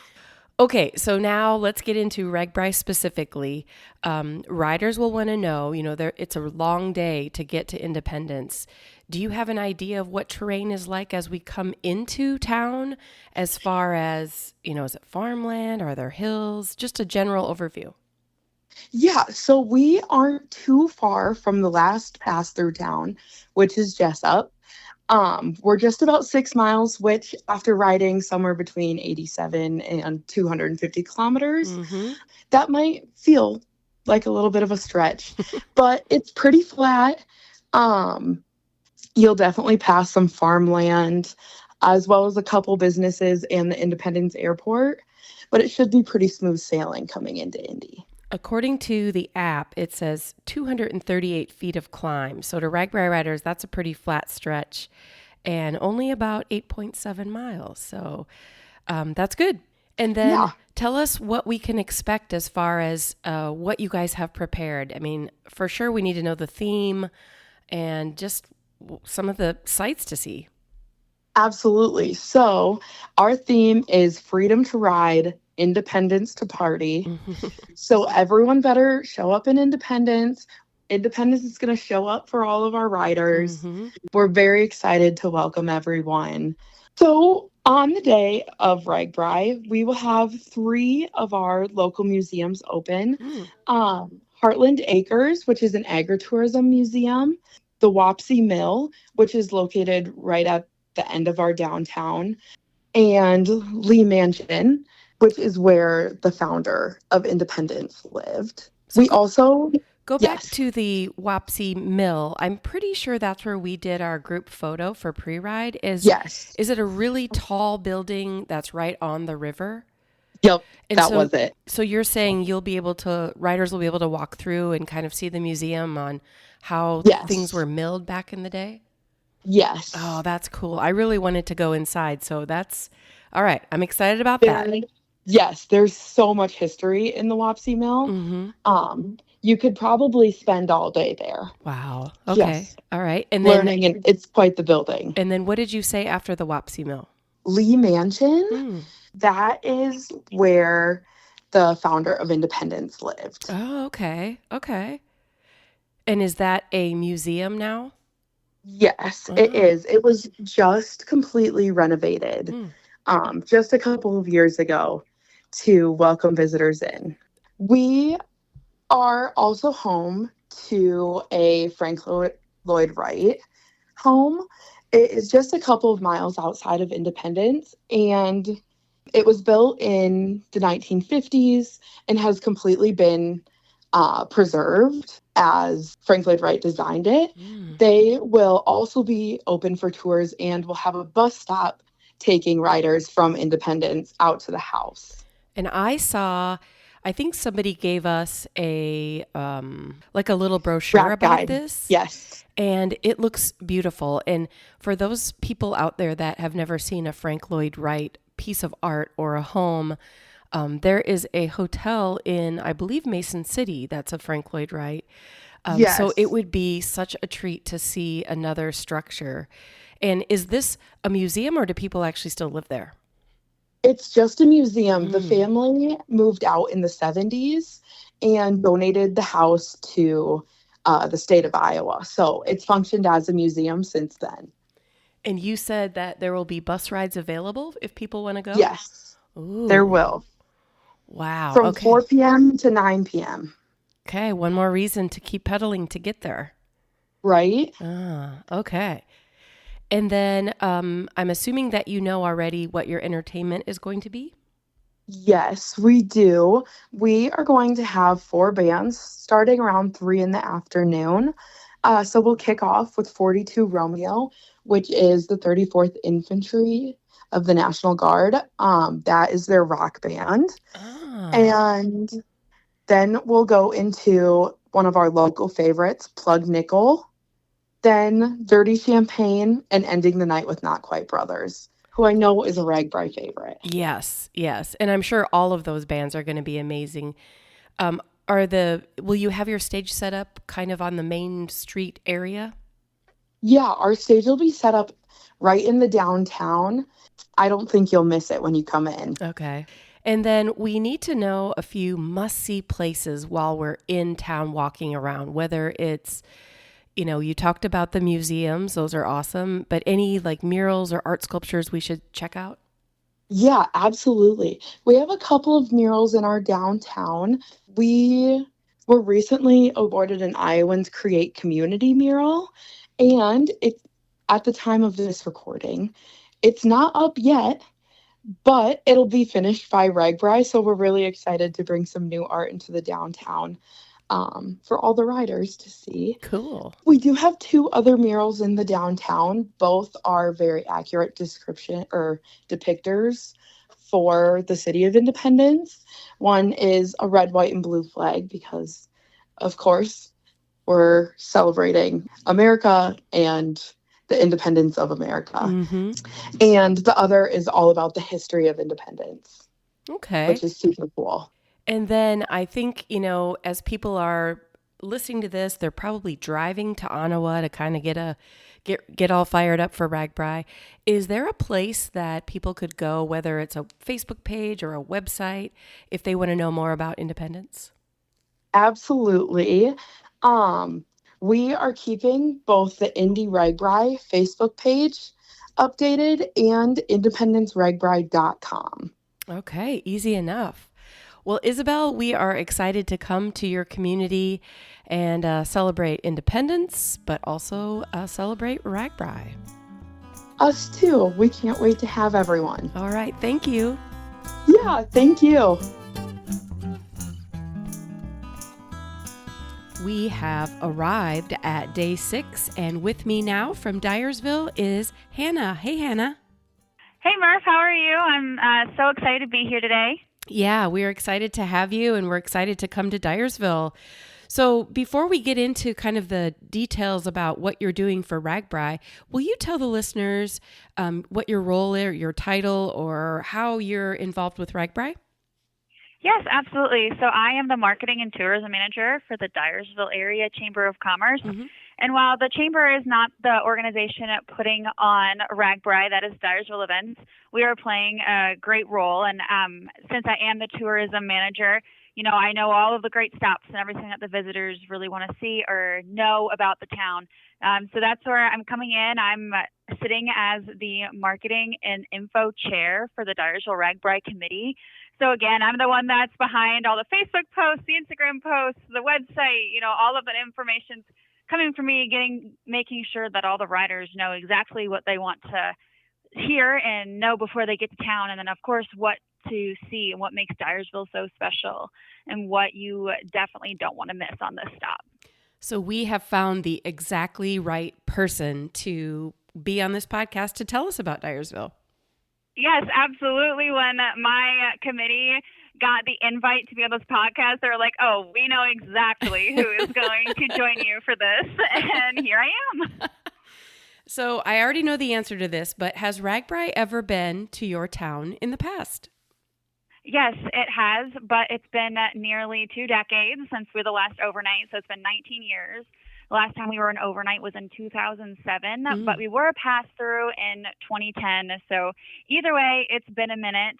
Okay, so now let's get into RAGBRAI specifically. Riders will want to know, it's a long day to get to Independence. Do you have an idea of what terrain is like as we come into town, as far as, is it farmland? Are there hills? Just a general overview. Yeah, so we aren't too far from the last pass through town, which is Jessup. We're just about 6 miles, which after riding somewhere between 87 and 250 kilometers, that might feel like a little bit of a stretch, but it's pretty flat. You'll definitely pass some farmland as well as a couple businesses and the Independence Airport, but it should be pretty smooth sailing coming into Indy. According to the app, it says 238 feet of climb. So to RAGBRAI riders, that's a pretty flat stretch and only about 8.7 miles. So that's good. And then tell us what we can expect as far as what you guys have prepared. I mean, for sure, we need to know the theme and just some of the sights to see. Absolutely. So our theme is freedom to ride, independence to party. So everyone better show up in Independence. Independence is going to show up for all of our riders. We're very excited to welcome everyone. So on the day of RAGBRAI, we will have 3 of our local museums open. Heartland Acres, which is an agritourism museum. The Wapsie Mill, which is located right at the end of our downtown. And Lee Mansion, which is where the founder of Independence lived. So we also go back to the Wapsie Mill. I'm pretty sure that's where we did our group photo for pre-ride. Is it a really tall building that's right on the river? Yep, and that was it. So you're saying riders will be able to walk through and kind of see the museum on how things were milled back in the day? Yes. Oh, that's cool. I really wanted to go inside. So that's all right. I'm excited about that. Yes, there's so much history in the Wapsie Mill. You could probably spend all day there. Wow. Okay. Yes. All right. And learning, and it's quite the building. And then what did you say after the Wapsie Mill? Lee Mansion. That is where the founder of Independence lived. Oh, okay. Okay. And is that a museum now? Yes, it is. It was just completely renovated just a couple of years ago to welcome visitors in. We are also home to a Frank Lloyd Wright home. It is just a couple of miles outside of Independence, and it was built in the 1950s and has completely been preserved as Frank Lloyd Wright designed it. They will also be open for tours and will have a bus stop taking riders from Independence out to the house. And I think somebody gave us a like a little brochure about this. Yes. And it looks beautiful. And for those people out there that have never seen a Frank Lloyd Wright piece of art or a home, there is a hotel in, I believe, Mason City that's a Frank Lloyd Wright. So it would be such a treat to see another structure. And is this a museum, or do people actually still live there? It's just a museum. The family moved out in the 70s and donated the house to the state of Iowa. So it's functioned as a museum since then. And you said that there will be bus rides available if people want to go? Yes, there will. Wow. From 4 p.m. to 9 p.m. Okay, one more reason to keep pedaling to get there. Right? Okay. And then I'm assuming that you know already what your entertainment is going to be? Yes, we do. We are going to have 4 bands starting around 3 in the afternoon. So we'll kick off with 42 Romeo, which is the 34th Infantry of the National Guard. That is their rock band. And then we'll go into one of our local favorites, Plug Nickel, then Dirty Champagne, and ending the night with Not Quite Brothers, who I know is a RAGBRAI favorite. Yes. And I'm sure all of those bands are going to be amazing. Will you have your stage set up kind of on the main street area? Yeah, our stage will be set up right in the downtown. I don't think you'll miss it when you come in. Okay. And then we need to know a few must-see places while we're in town walking around, whether it's, you talked about the museums. Those are awesome. But any like murals or art sculptures we should check out? Yeah, absolutely. We have a couple of murals in our downtown. We were recently awarded an Iowans Create Community mural, and it's at the time of this recording. It's not up yet, but it'll be finished by RAGBRAI, so we're really excited to bring some new art into the downtown for all the riders to see. Cool. We do have 2 other murals in the downtown. Both are very accurate description or depictors for the city of Independence. One is a red, white, and blue flag because, of course, we're celebrating America and the independence of America. Mm-hmm. And the other is all about the history of independence. Okay. Which is super cool. And then I think, as people are listening to this, they're probably driving to Ottawa to kind of get all fired up for RAGBRAI. Is there a place that people could go, whether it's a Facebook page or a website, if they want to know more about independence? Absolutely. We are keeping both the Indie RAGBRAI Facebook page updated and independenceragbrai.com. Okay, easy enough. Well, Isabel, we are excited to come to your community and celebrate independence, but also celebrate RAGBRAI. Us too. We can't wait to have everyone. All right. Thank you. Yeah, thank you. We have arrived at day 6, and with me now from Dyersville is Hannah. Hey, Hannah. Hey, Murph. How are you? I'm so excited to be here today. Yeah, we're excited to have you, and we're excited to come to Dyersville. So before we get into kind of the details about what you're doing for RAGBRAI, will you tell the listeners what your role is, your title, or how you're involved with RAGBRAI? Yes, absolutely. So I am the Marketing and Tourism Manager for the Dyersville Area Chamber of Commerce. Mm-hmm. And while the Chamber is not the organization putting on RAGBRAI, that is Dyersville Events, we are playing a great role. And since I am the Tourism Manager, I know all of the great stops and everything that the visitors really want to see or know about the town. So that's where I'm coming in. I'm sitting as the Marketing and Info Chair for the Dyersville RAGBRAI Committee. So again, I'm the one that's behind all the Facebook posts, the Instagram posts, the website, all of that information's coming from me, making sure that all the riders know exactly what they want to hear and know before they get to town. And then, of course, what to see and what makes Dyersville so special and what you definitely don't want to miss on this stop. So we have found the exactly right person to be on this podcast to tell us about Dyersville. Yes, absolutely. When my committee got the invite to be on this podcast, they were like, oh, we know exactly who is going to join you for this. And here I am. So I already know the answer to this, but has RAGBRAI ever been to your town in the past? Yes, it has, but it's been nearly 2 decades since we were the last overnight. So it's been 19 years. The last time we were an overnight was in 2007, but we were a pass-through in 2010. So either way, it's been a minute.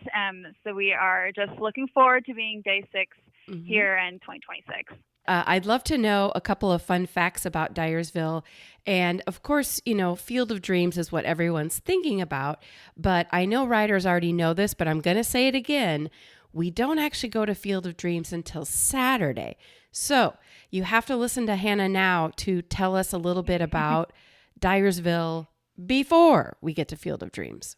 So we are just looking forward to being day 6 here in 2026. I'd love to know a couple of fun facts about Dyersville. And of course, Field of Dreams is what everyone's thinking about. But I know riders already know this, but I'm going to say it again. We don't actually go to Field of Dreams until Saturday. So you have to listen to Hannah now to tell us a little bit about Dyersville before we get to Field of Dreams.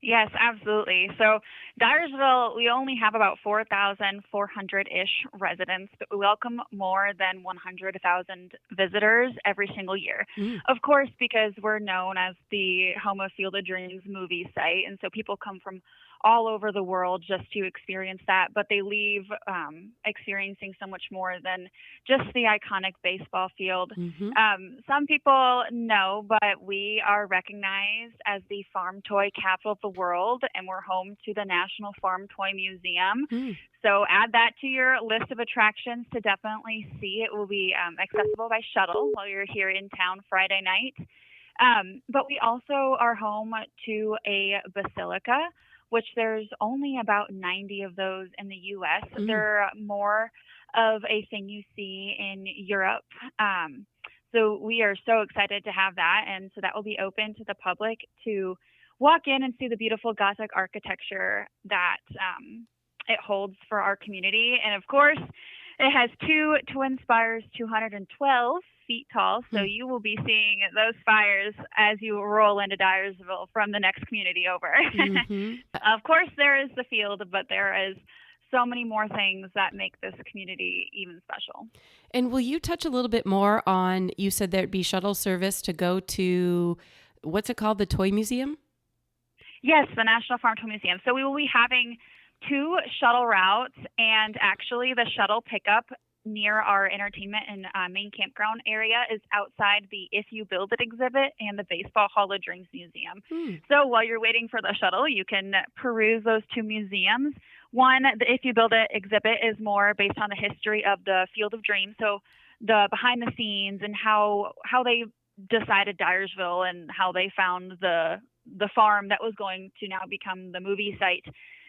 Yes, absolutely. So Dyersville, we only have about 4,400-ish residents, but we welcome more than 100,000 visitors every single year. Of course, because we're known as the home of Field of Dreams movie site, and so people come from all over the world just to experience that, but they leave experiencing so much more than just the iconic baseball field. Some people know, but we are recognized as the farm toy capital of the world, and we're home to the National Farm Toy Museum. So add that to your list of attractions to definitely see. It will be accessible by shuttle while you're here in town Friday night. But we also are home to a basilica, which there's only about 90 of those in the U.S. They're more of a thing you see in Europe. So we are so excited to have that. And so that will be open to the public to walk in and see the beautiful Gothic architecture that it holds for our community. And of course, it has two twin spires, 212 feet tall. So you will be seeing those spires as you roll into Dyersville from the next community over. Of course, there is the field, but there is so many more things that make this community even special. And will you touch a little bit more on, you said there'd be shuttle service to go to, what's it called, the Toy Museum? Yes, the National Farm Toy Museum. So we will be having 2 shuttle routes, and actually the shuttle pickup near our entertainment and main campground area is outside the If You Build It exhibit and the Baseball Hall of Dreams Museum. So while you're waiting for the shuttle, you can peruse those 2 museums. One, the If You Build It exhibit is more based on the history of the Field of Dreams, so the behind the scenes and how they decided Dyersville and how they found the farm that was going to now become the movie site.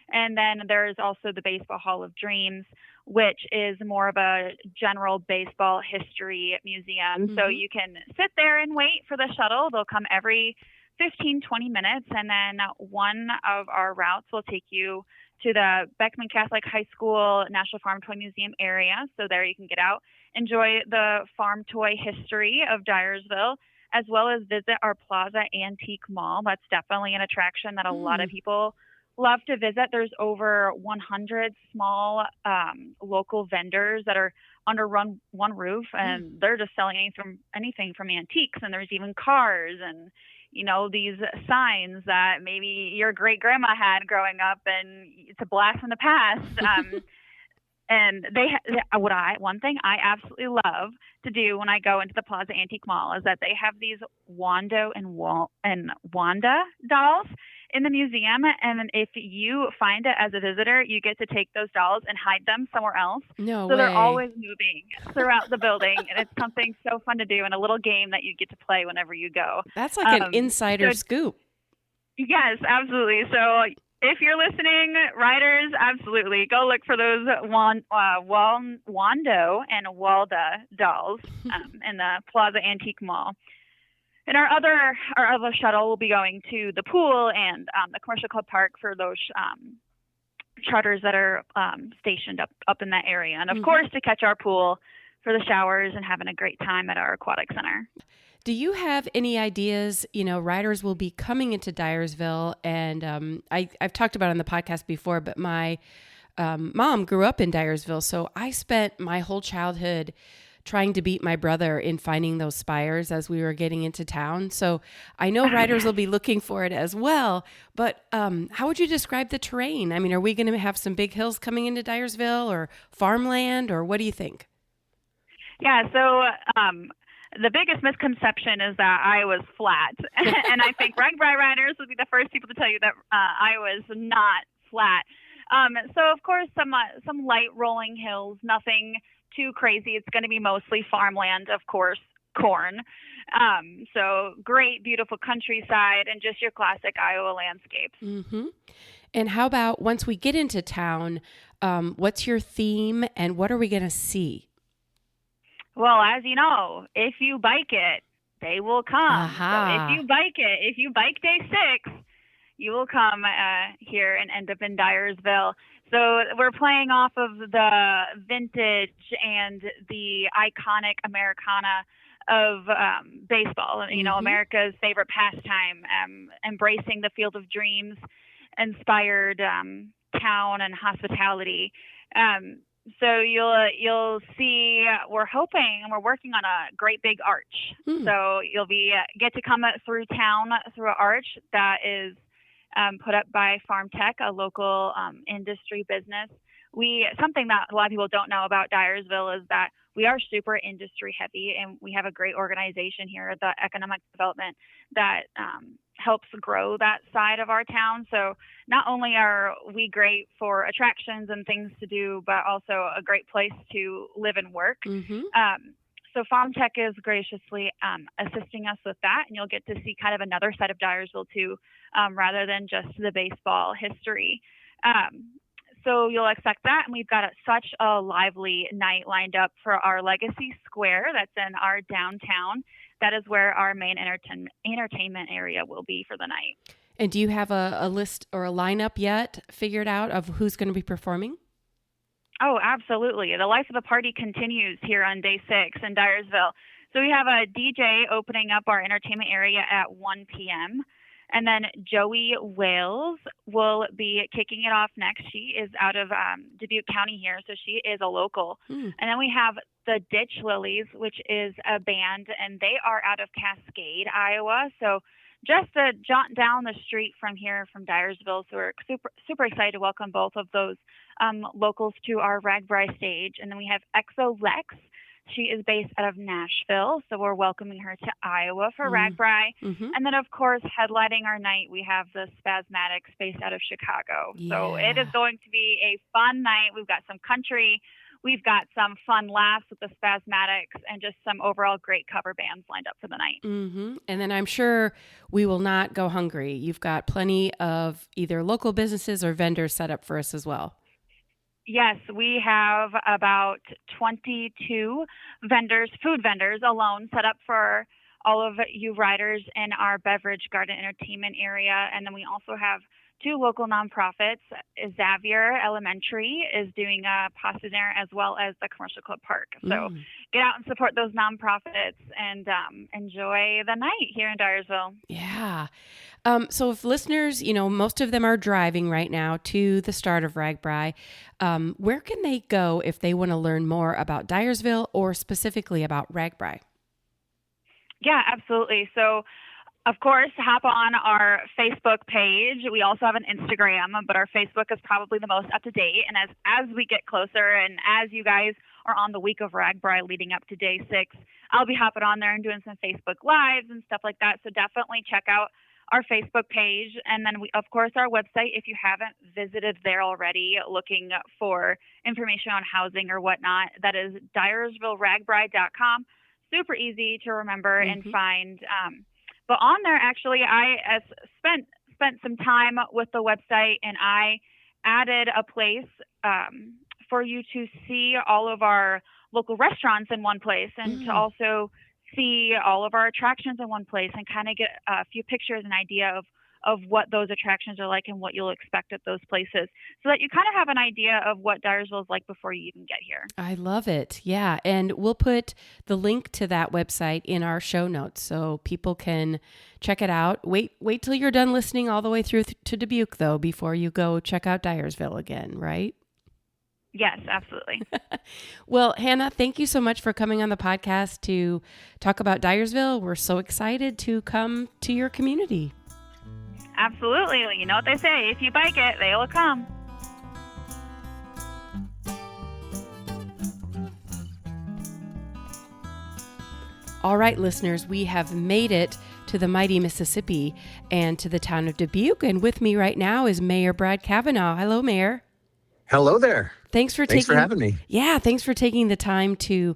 And then there's also the Baseball Hall of Dreams, which is more of a general baseball history museum. So you can sit there and wait for the shuttle. They'll come every 15, 20 minutes. And then one of our routes will take you to the Beckman Catholic High School National Farm Toy Museum area. So there you can get out, enjoy the farm toy history of Dyersville, as well as visit our Plaza Antique Mall. That's definitely an attraction that a lot of people love to visit. There's over 100 small local vendors that are under one roof, and they're just selling anything from antiques. And there's even cars and, you know, these signs that maybe your great grandma had growing up, and it's a blast from the past. And one thing I absolutely love to do when I go into the Plaza Antique Mall is that they have these Wando and Wanda dolls in the museum. And if you find it as a visitor, you get to take those dolls and hide them somewhere else. No way. So they're always moving throughout the building. And it's something so fun to do, and a little game that you get to play whenever you go. That's like an insider scoop. Yes, absolutely. So if you're listening, writers, absolutely go look for those Wando and Walda dolls in the Plaza Antique Mall. And our other shuttle will be going to the pool and the Commercial Club Park for those charters that are stationed up in that area. And of course, to catch our pool for the showers and having a great time at our aquatic center. Do you have any ideas? You know, riders will be coming into Dyersville, and I've talked about it on the podcast before, but my mom grew up in Dyersville, so I spent my whole childhood trying to beat my brother in finding those spires as we were getting into town. So I know riders will be looking for it as well, but how would you describe the terrain? I mean, are we going to have some big hills coming into Dyersville or farmland, or what do you think? Yeah, so the biggest misconception is that Iowa's flat. And I think RAGBRAI riders would be the first people to tell you that Iowa's not flat. So, of course, some light rolling hills, nothing too crazy. It's going to be mostly farmland, of course, corn. So great, beautiful countryside and just your classic Iowa landscapes. And how about once we get into town, what's your theme and what are we going to see? Well, as you know, if you bike it, they will come. So if you bike day 6, you will come here and end up in Dyersville. So we're playing off of the vintage and the iconic Americana of baseball, you know, America's favorite pastime, embracing the Field of Dreams inspired town and hospitality. So you'll see we're hoping, and we're working on a great big arch. So you'll get to come through town through an arch that is put up by Farm Tech, a local industry business. Something that a lot of people don't know about Dyersville is that we are super industry heavy, and we have a great organization here, the Economic Development, that helps grow that side of our town. So not only are we great for attractions and things to do, but also a great place to live and work. So Farm Tech is graciously assisting us with that, and you'll get to see kind of another side of Dyersville too, rather than just the baseball history. So you'll expect that, and we've got such a lively night lined up for our Legacy Square that's in our downtown. That is where our main entertainment area will be for the night. And do you have a list or a lineup yet figured out of who's going to be performing? Oh, absolutely. The life of the party continues here on day 6 in Dyersville. So we have a DJ opening up our entertainment area at 1 p.m. And then Joey Wales will be kicking it off next. She is out of Dubuque County here, so she is a local. And then we have the Ditch Lilies, which is a band, and they are out of Cascade, Iowa. So just a jaunt down the street from here, from Dyersville. So we're super excited to welcome both of those locals to our RAGBRAI stage. And then we have Exo Lex. She is based out of Nashville, so we're welcoming her to Iowa for RAGBRAI. And then, of course, headlining our night, we have the Spasmatics based out of Chicago. So it is going to be a fun night. We've got some country. We've got some fun laughs with the Spasmatics, and just some overall great cover bands lined up for the night. And then I'm sure we will not go hungry. You've got plenty of either local businesses or vendors set up for us as well. Yes, we have about 22 vendors, food vendors alone, set up for all of you riders in our beverage garden entertainment area. And then we also have 2 local nonprofits. Xavier Elementary is doing a pasta dinner, as well as the Commercial Club Park. So get out and support those nonprofits and enjoy the night here in Dyersville. Yeah. So if listeners, you know, most of them are driving right now to the start of RAGBRAI, where can they go if they want to learn more about Dyersville or specifically about RAGBRAI? Yeah, absolutely. So, of course, hop on our Facebook page. We also have an Instagram, but our Facebook is probably the most up to date. And as we get closer, and as you guys are on the week of RAGBRAI leading up to day 6, I'll be hopping on there and doing some Facebook Lives and stuff like that. So definitely check out our Facebook page. And then we, of course, our website, if you haven't visited there already looking for information on housing or whatnot, that is DyersvilleRAGBRAI.com. Super easy to remember and find. But on there, actually, I spent some time with the website, and I added a place for you to see all of our local restaurants in one place, and to also see all of our attractions in one place, and kind of get a few pictures and idea of what those attractions are like and what you'll expect at those places, so that you kind of have an idea of what Dyersville is like before you even get here. I love it. Yeah. And we'll put the link to that website in our show notes so people can check it out. Wait till you're done listening all the way through to Dubuque, though, before you go check out Dyersville again, right? Yes, absolutely. Well, Hannah, thank you so much for coming on the podcast to talk about Dyersville. We're so excited to come to your community. Absolutely. You know what they say, if you bike it, they will come. All right, listeners, we have made it to the mighty Mississippi and to the town of Dubuque. And with me right now is Mayor Brad Kavanaugh. Hello, Mayor. Hello there. Thanks for having me. Yeah, thanks for taking the time to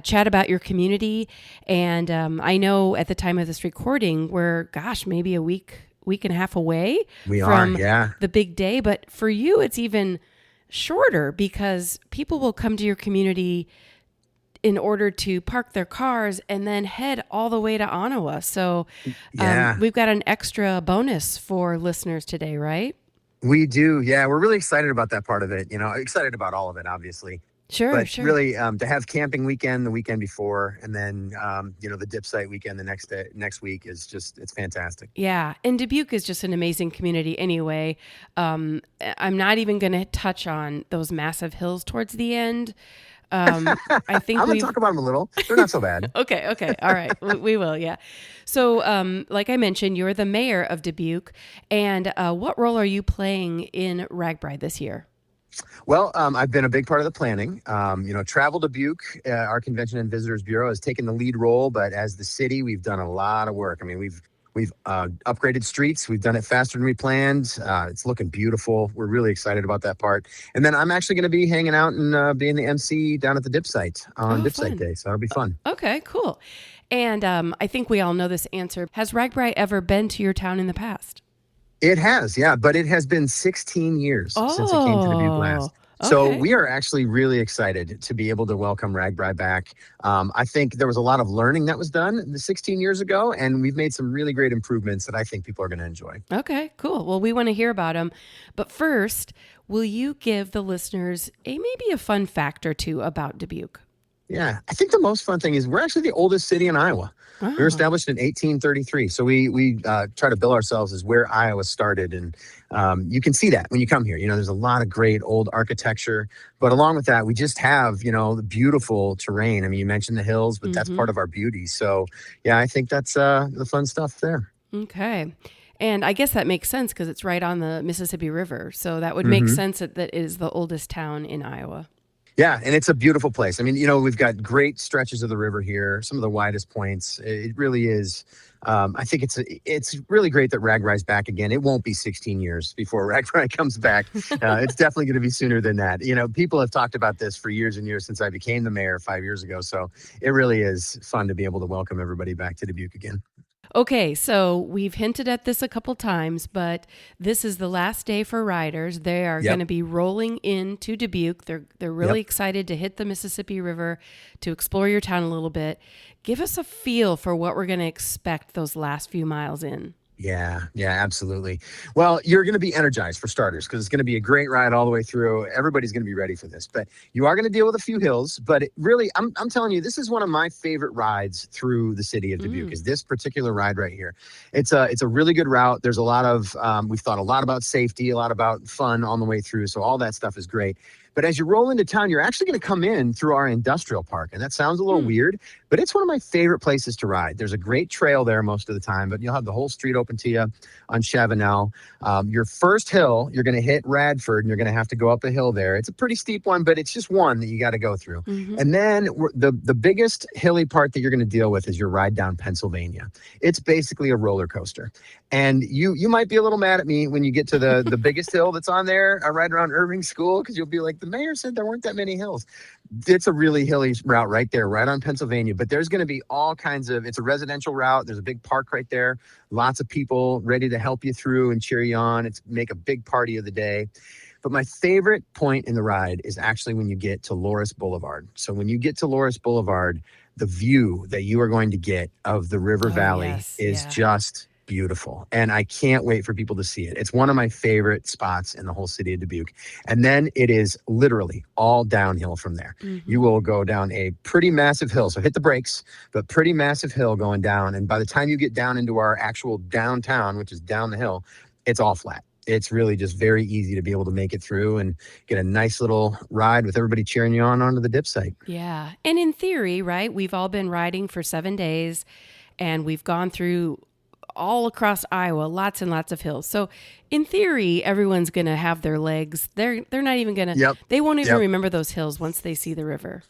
chat about your community. And I know at the time of this recording, we're, maybe a week and a half away from the big day. But for you, it's even shorter because people will come to your community in order to park their cars and then head all the way to Ottawa. So we've got an extra bonus for listeners today, right? We do. Yeah, we're really excited about that part of it. Excited about all of it, obviously. Sure. Really, to have camping weekend the weekend before, and then the dip site weekend the next week it's fantastic. Yeah, and Dubuque is just an amazing community anyway. I'm not even going to touch on those massive hills towards the end. I think I'm going to talk about them a little. They're not so bad. Okay. All right. We will. Yeah. So, like I mentioned, you're the mayor of Dubuque, and what role are you playing in RAGBRAI this year? Well, I've been a big part of the planning. Travel Dubuque, our Convention and Visitors Bureau, has taken the lead role, but as the city, we've done a lot of work. I mean, we've upgraded streets. We've done it faster than we planned. It's looking beautiful. We're really excited about that part. And then I'm actually going to be hanging out and being the MC down at the dip site on dip site day. So it'll be fun. Okay, cool. And I think we all know this answer. Has RAGBRAI ever been to your town in the past? It has, yeah, but it has been 16 years since it came to Dubuque last. So we are actually really excited to be able to welcome RAGBRAI back. I think there was a lot of learning that was done 16 years ago, and we've made some really great improvements that I think people are going to enjoy. Okay, cool. Well, we want to hear about them. But first, will you give the listeners maybe a fun fact or two about Dubuque? Yeah, I think the most fun thing is we're actually the oldest city in Iowa. We were established in 1833. So we try to bill ourselves as where Iowa started. And you can see that when you come here. There's a lot of great old architecture. But along with that, we just have, the beautiful terrain. I mean, you mentioned the hills, but that's part of our beauty. So, yeah, I think that's the fun stuff there. Okay. And I guess that makes sense because it's right on the Mississippi River. So that would make sense that it is the oldest town in Iowa. Yeah, and it's a beautiful place. I mean, we've got great stretches of the river here, some of the widest points. It really is. I think it's really great that RAGBRAI's back again. It won't be 16 years before RAGBRAI comes back. It's definitely going to be sooner than that. People have talked about this for years and years since I became the mayor 5 years ago. So it really is fun to be able to welcome everybody back to Dubuque again. Okay, so we've hinted at this a couple times, but this is the last day for riders. They are going to be rolling into Dubuque. They're really excited to hit the Mississippi River, to explore your town a little bit. Give us a feel for what we're going to expect those last few miles in. Yeah, absolutely. Well, you're going to be energized for starters because it's going to be a great ride all the way through. Everybody's going to be ready for this, but you are going to deal with a few hills. But I'm telling you, this is one of my favorite rides through the city of Dubuque. Is this particular ride right here? It's a really good route. There's a lot of we've thought a lot about safety, a lot about fun on the way through. So all that stuff is great. But as you roll into town, you're actually going to come in through our industrial park. And that sounds a little weird, but it's one of my favorite places to ride. There's a great trail there most of the time, but you'll have the whole street open to you on Chavanel. Your first hill, you're going to hit Radford, and you're going to have to go up a hill there. It's a pretty steep one, but it's just one that you got to go through. And then the biggest hilly part that you're going to deal with is your ride down Pennsylvania. It's basically a roller coaster. And you might be a little mad at me when you get to the biggest hill that's on there, right around Irving School, because you'll be like, the mayor said there weren't that many hills. It's a really hilly route right there, right on Pennsylvania. But there's going to be all kinds of, it's a residential route. There's a big park right there. Lots of people ready to help you through and cheer you on. It's make a big party of the day. But my favorite point in the ride is actually when you get to Loris Boulevard. So when you get to Loris Boulevard, the view that you are going to get of the river valley is just beautiful. And I can't wait for people to see it. It's one of my favorite spots in the whole city of Dubuque. And then it is literally all downhill from there. You will go down a pretty massive hill. So hit the brakes, but pretty massive hill going down. And by the time you get down into our actual downtown, which is down the hill, it's all flat. It's really just very easy to be able to make it through and get a nice little ride with everybody cheering you on onto the dip site. Yeah. And in theory, right, we've all been riding for 7 days and we've gone through all across Iowa, lots and lots of hills. So in theory, everyone's going to have their legs. They're not even going to, they won't even remember those hills once they see the river.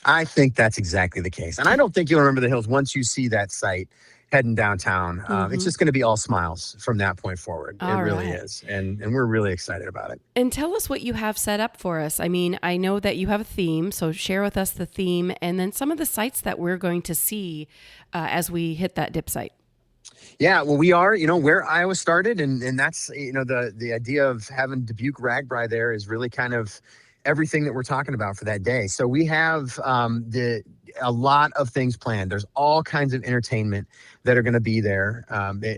I think that's exactly the case. And I don't think you'll remember the hills once you see that site heading downtown. It's just going to be all smiles from that point forward. It really is. And we're really excited about it. And tell us what you have set up for us. I mean, I know that you have a theme, so share with us the theme and then some of the sites that we're going to see as we hit that dip site. Yeah, well, we are, where Iowa started. And that's, the idea of having Dubuque RAGBRAI there is really kind of, everything that we're talking about for that day. So we have a lot of things planned. There's all kinds of entertainment that are going to be there,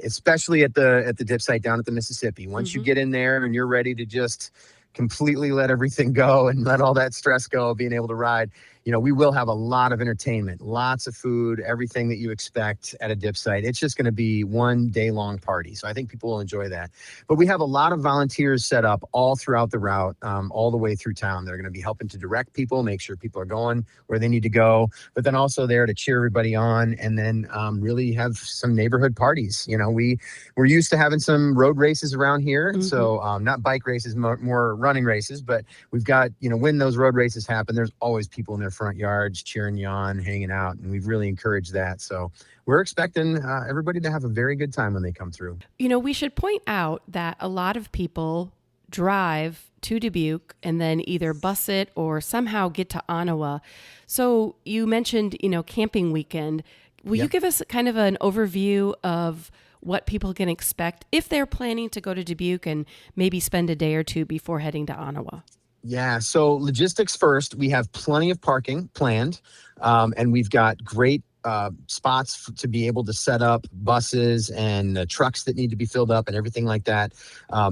especially at the dip site down at the Mississippi. Once you get in there and you're ready to just completely let everything go and let all that stress go, being able to ride, we will have a lot of entertainment, lots of food, everything that you expect at a dip site. It's just going to be one day long party. So I think people will enjoy that. But we have a lot of volunteers set up all throughout the route, all the way through town. They're going to be helping to direct people, make sure people are going where they need to go, but then also there to cheer everybody on, and then really have some neighborhood parties. We're used to having some road races around here. So not bike races, more running races, but we've got, when those road races happen, there's always people in their front yards cheering you on, hanging out, and we've really encouraged that. So we're expecting everybody to have a very good time when they come through. We should point out that a lot of people drive to Dubuque and then either bus it or somehow get to Ottawa. So you mentioned, camping weekend. Will you give us kind of an overview of what people can expect if they're planning to go to Dubuque and maybe spend a day or two before heading to Ottawa? Yeah, so logistics first. We have plenty of parking planned, and we've got great spots to be able to set up buses and trucks that need to be filled up and everything like that.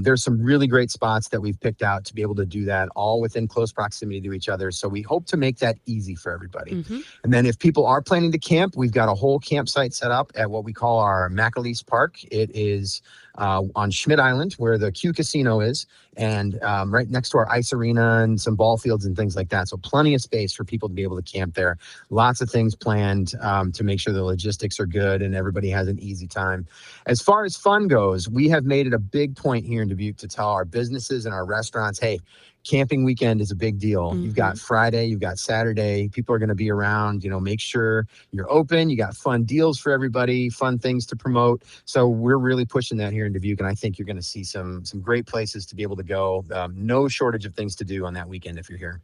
There's some really great spots that we've picked out to be able to do that, all within close proximity to each other. So we hope to make that easy for everybody. And then if people are planning to camp, we've got a whole campsite set up at what we call our McAleese Park. It is on Schmidt Island, where the Q Casino is, and right next to our ice arena and some ball fields and things like that. So plenty of space for people to be able to camp there. Lots of things planned to make sure the logistics are good and everybody has an easy time. As far as fun goes, we have made it a big point here in Dubuque to tell our businesses and our restaurants, hey, camping weekend is a big deal. You've got Friday, you've got Saturday. People are going to be around. Make sure you're open. You got fun deals for everybody, fun things to promote. So we're really pushing that here in Dubuque, and I think you're going to see some great places to be able to go. No shortage of things to do on that weekend if you're here.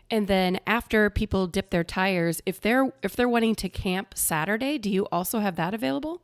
And then after people dip their tires, if they're wanting to camp Saturday, do you also have that available?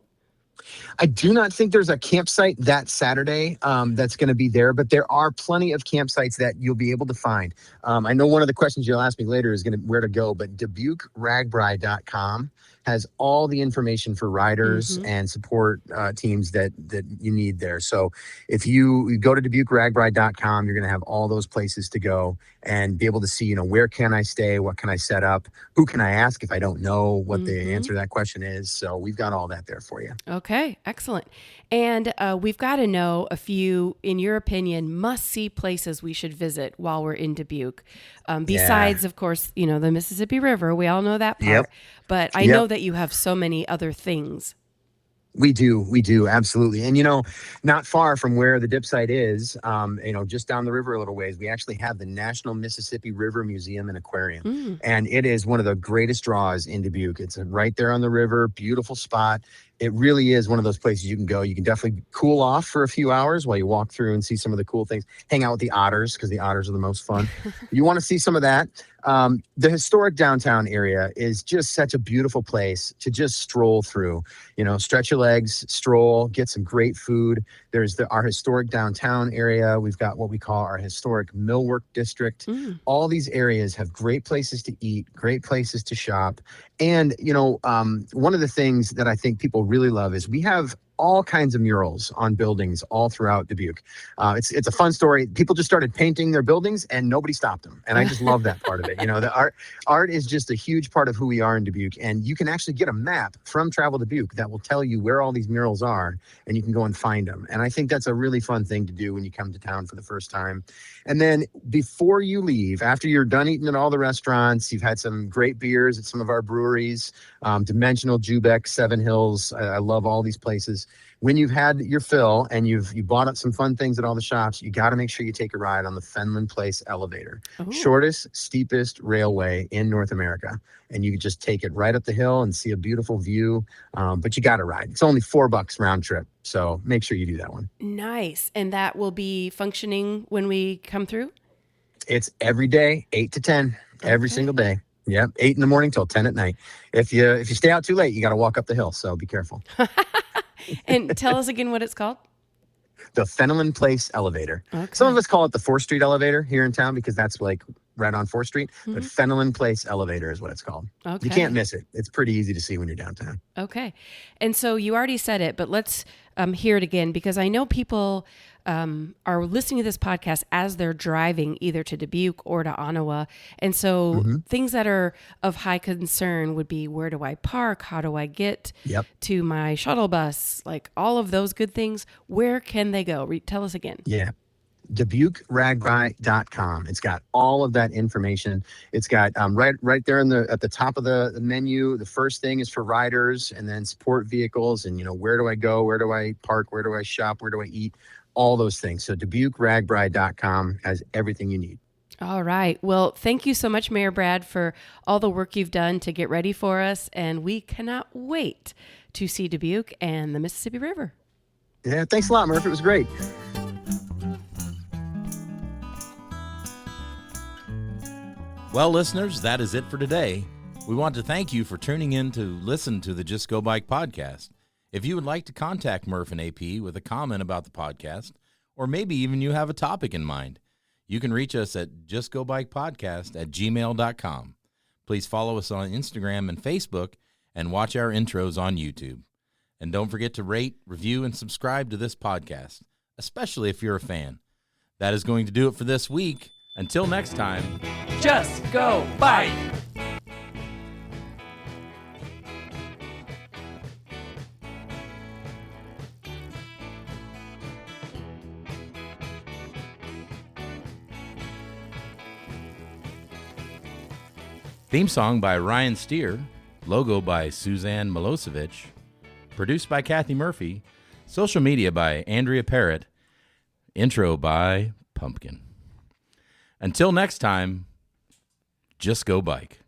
I do not think there's a campsite that Saturday that's going to be there, but there are plenty of campsites that you'll be able to find. I know one of the questions you'll ask me later is where to go, but DubuqueRAGBRAI.com has all the information for riders and support teams that you need there. So if you go to DubuqueRAGBRAI.com, you're going to have all those places to go and be able to see, where can I stay? What can I set up? Who can I ask if I don't know what the answer to that question is? So we've got all that there for you. Okay, excellent. And we've got to know a few, in your opinion, must-see places we should visit while we're in Dubuque. Besides, of course, the Mississippi River. We all know that part. But I know that you have so many other things. We do, absolutely. And, not far from where the dip site is, just down the river a little ways, we actually have the National Mississippi River Museum and Aquarium. And it is one of the greatest draws in Dubuque. It's right there on the river, beautiful spot. It really is one of those places you can go. You can definitely cool off for a few hours while you walk through and see some of the cool things. Hang out with the otters, because the otters are the most fun. You want to see some of that. The historic downtown area is just such a beautiful place to just stroll through. Stretch your legs, stroll, get some great food. There's our historic downtown area. We've got what we call our historic millwork district. All these areas have great places to eat, great places to shop. And, one of the things that I think people really love is we have all kinds of murals on buildings all throughout Dubuque. It's a fun story. People just started painting their buildings and nobody stopped them. And I just love that part of it. The art is just a huge part of who we are in Dubuque. And you can actually get a map from Travel Dubuque that will tell you where all these murals are, and you can go and find them. And I think that's a really fun thing to do when you come to town for the first time. And then before you leave, after you're done eating at all the restaurants, you've had some great beers at some of our breweries, Dimensional, Jubeck, Seven Hills. I love all these places. When you've had your fill and you bought up some fun things at all the shops, you got to make sure you take a ride on the Fenland Place elevator. Shortest, steepest railway in North America. And you can just take it right up the hill and see a beautiful view. But you got to ride. It's only $4 round trip. So make sure you do that one. Nice. And that will be functioning when we come through? It's every day, 8 to 10, every single day. Yep, 8 in the morning till 10 at night. If you stay out too late, you got to walk up the hill. So be careful. And tell us again what it's called. The Fenelon Place elevator. Okay. Some of us call it the 4th Street elevator here in town because that's like right on 4th Street. But Fenelon Place elevator is what it's called. Okay. You can't miss it. It's pretty easy to see when you're downtown. Okay. And so you already said it, but let's hear it again, because I know people are listening to this podcast as they're driving either to Dubuque or to Ottawa. And so things that are of high concern would be, where do I park? How do I get to my shuttle bus? Like all of those good things. Where can they go? Tell us again. Yeah. DubuqueRAGBRAI.com. It's got all of that information. It's got right there at the top of the menu. The first thing is for riders, and then support vehicles, and where do I go? Where do I park? Where do I shop? Where do I eat? All those things. So DubuqueRAGBRAI.com has everything you need. All right. Well, thank you so much, Mayor Brad, for all the work you've done to get ready for us, and we cannot wait to see Dubuque and the Mississippi River. Yeah, thanks a lot, Murph. It was great. Well, listeners, that is it for today. We want to thank you for tuning in to listen to the Just Go Bike podcast. If you would like to contact Murph and AP with a comment about the podcast, or maybe even you have a topic in mind, you can reach us at justgobikepodcast@gmail.com. Please follow us on Instagram and Facebook, and watch our intros on YouTube. And don't forget to rate, review, and subscribe to this podcast, especially if you're a fan. That is going to do it for this week. Until next time, just go bike! Theme song by Ryan Steer, logo by Suzanne Milosevic, produced by Kathy Murphy, social media by Andrea Parrott, intro by Pumpkin. Until next time, just go bike.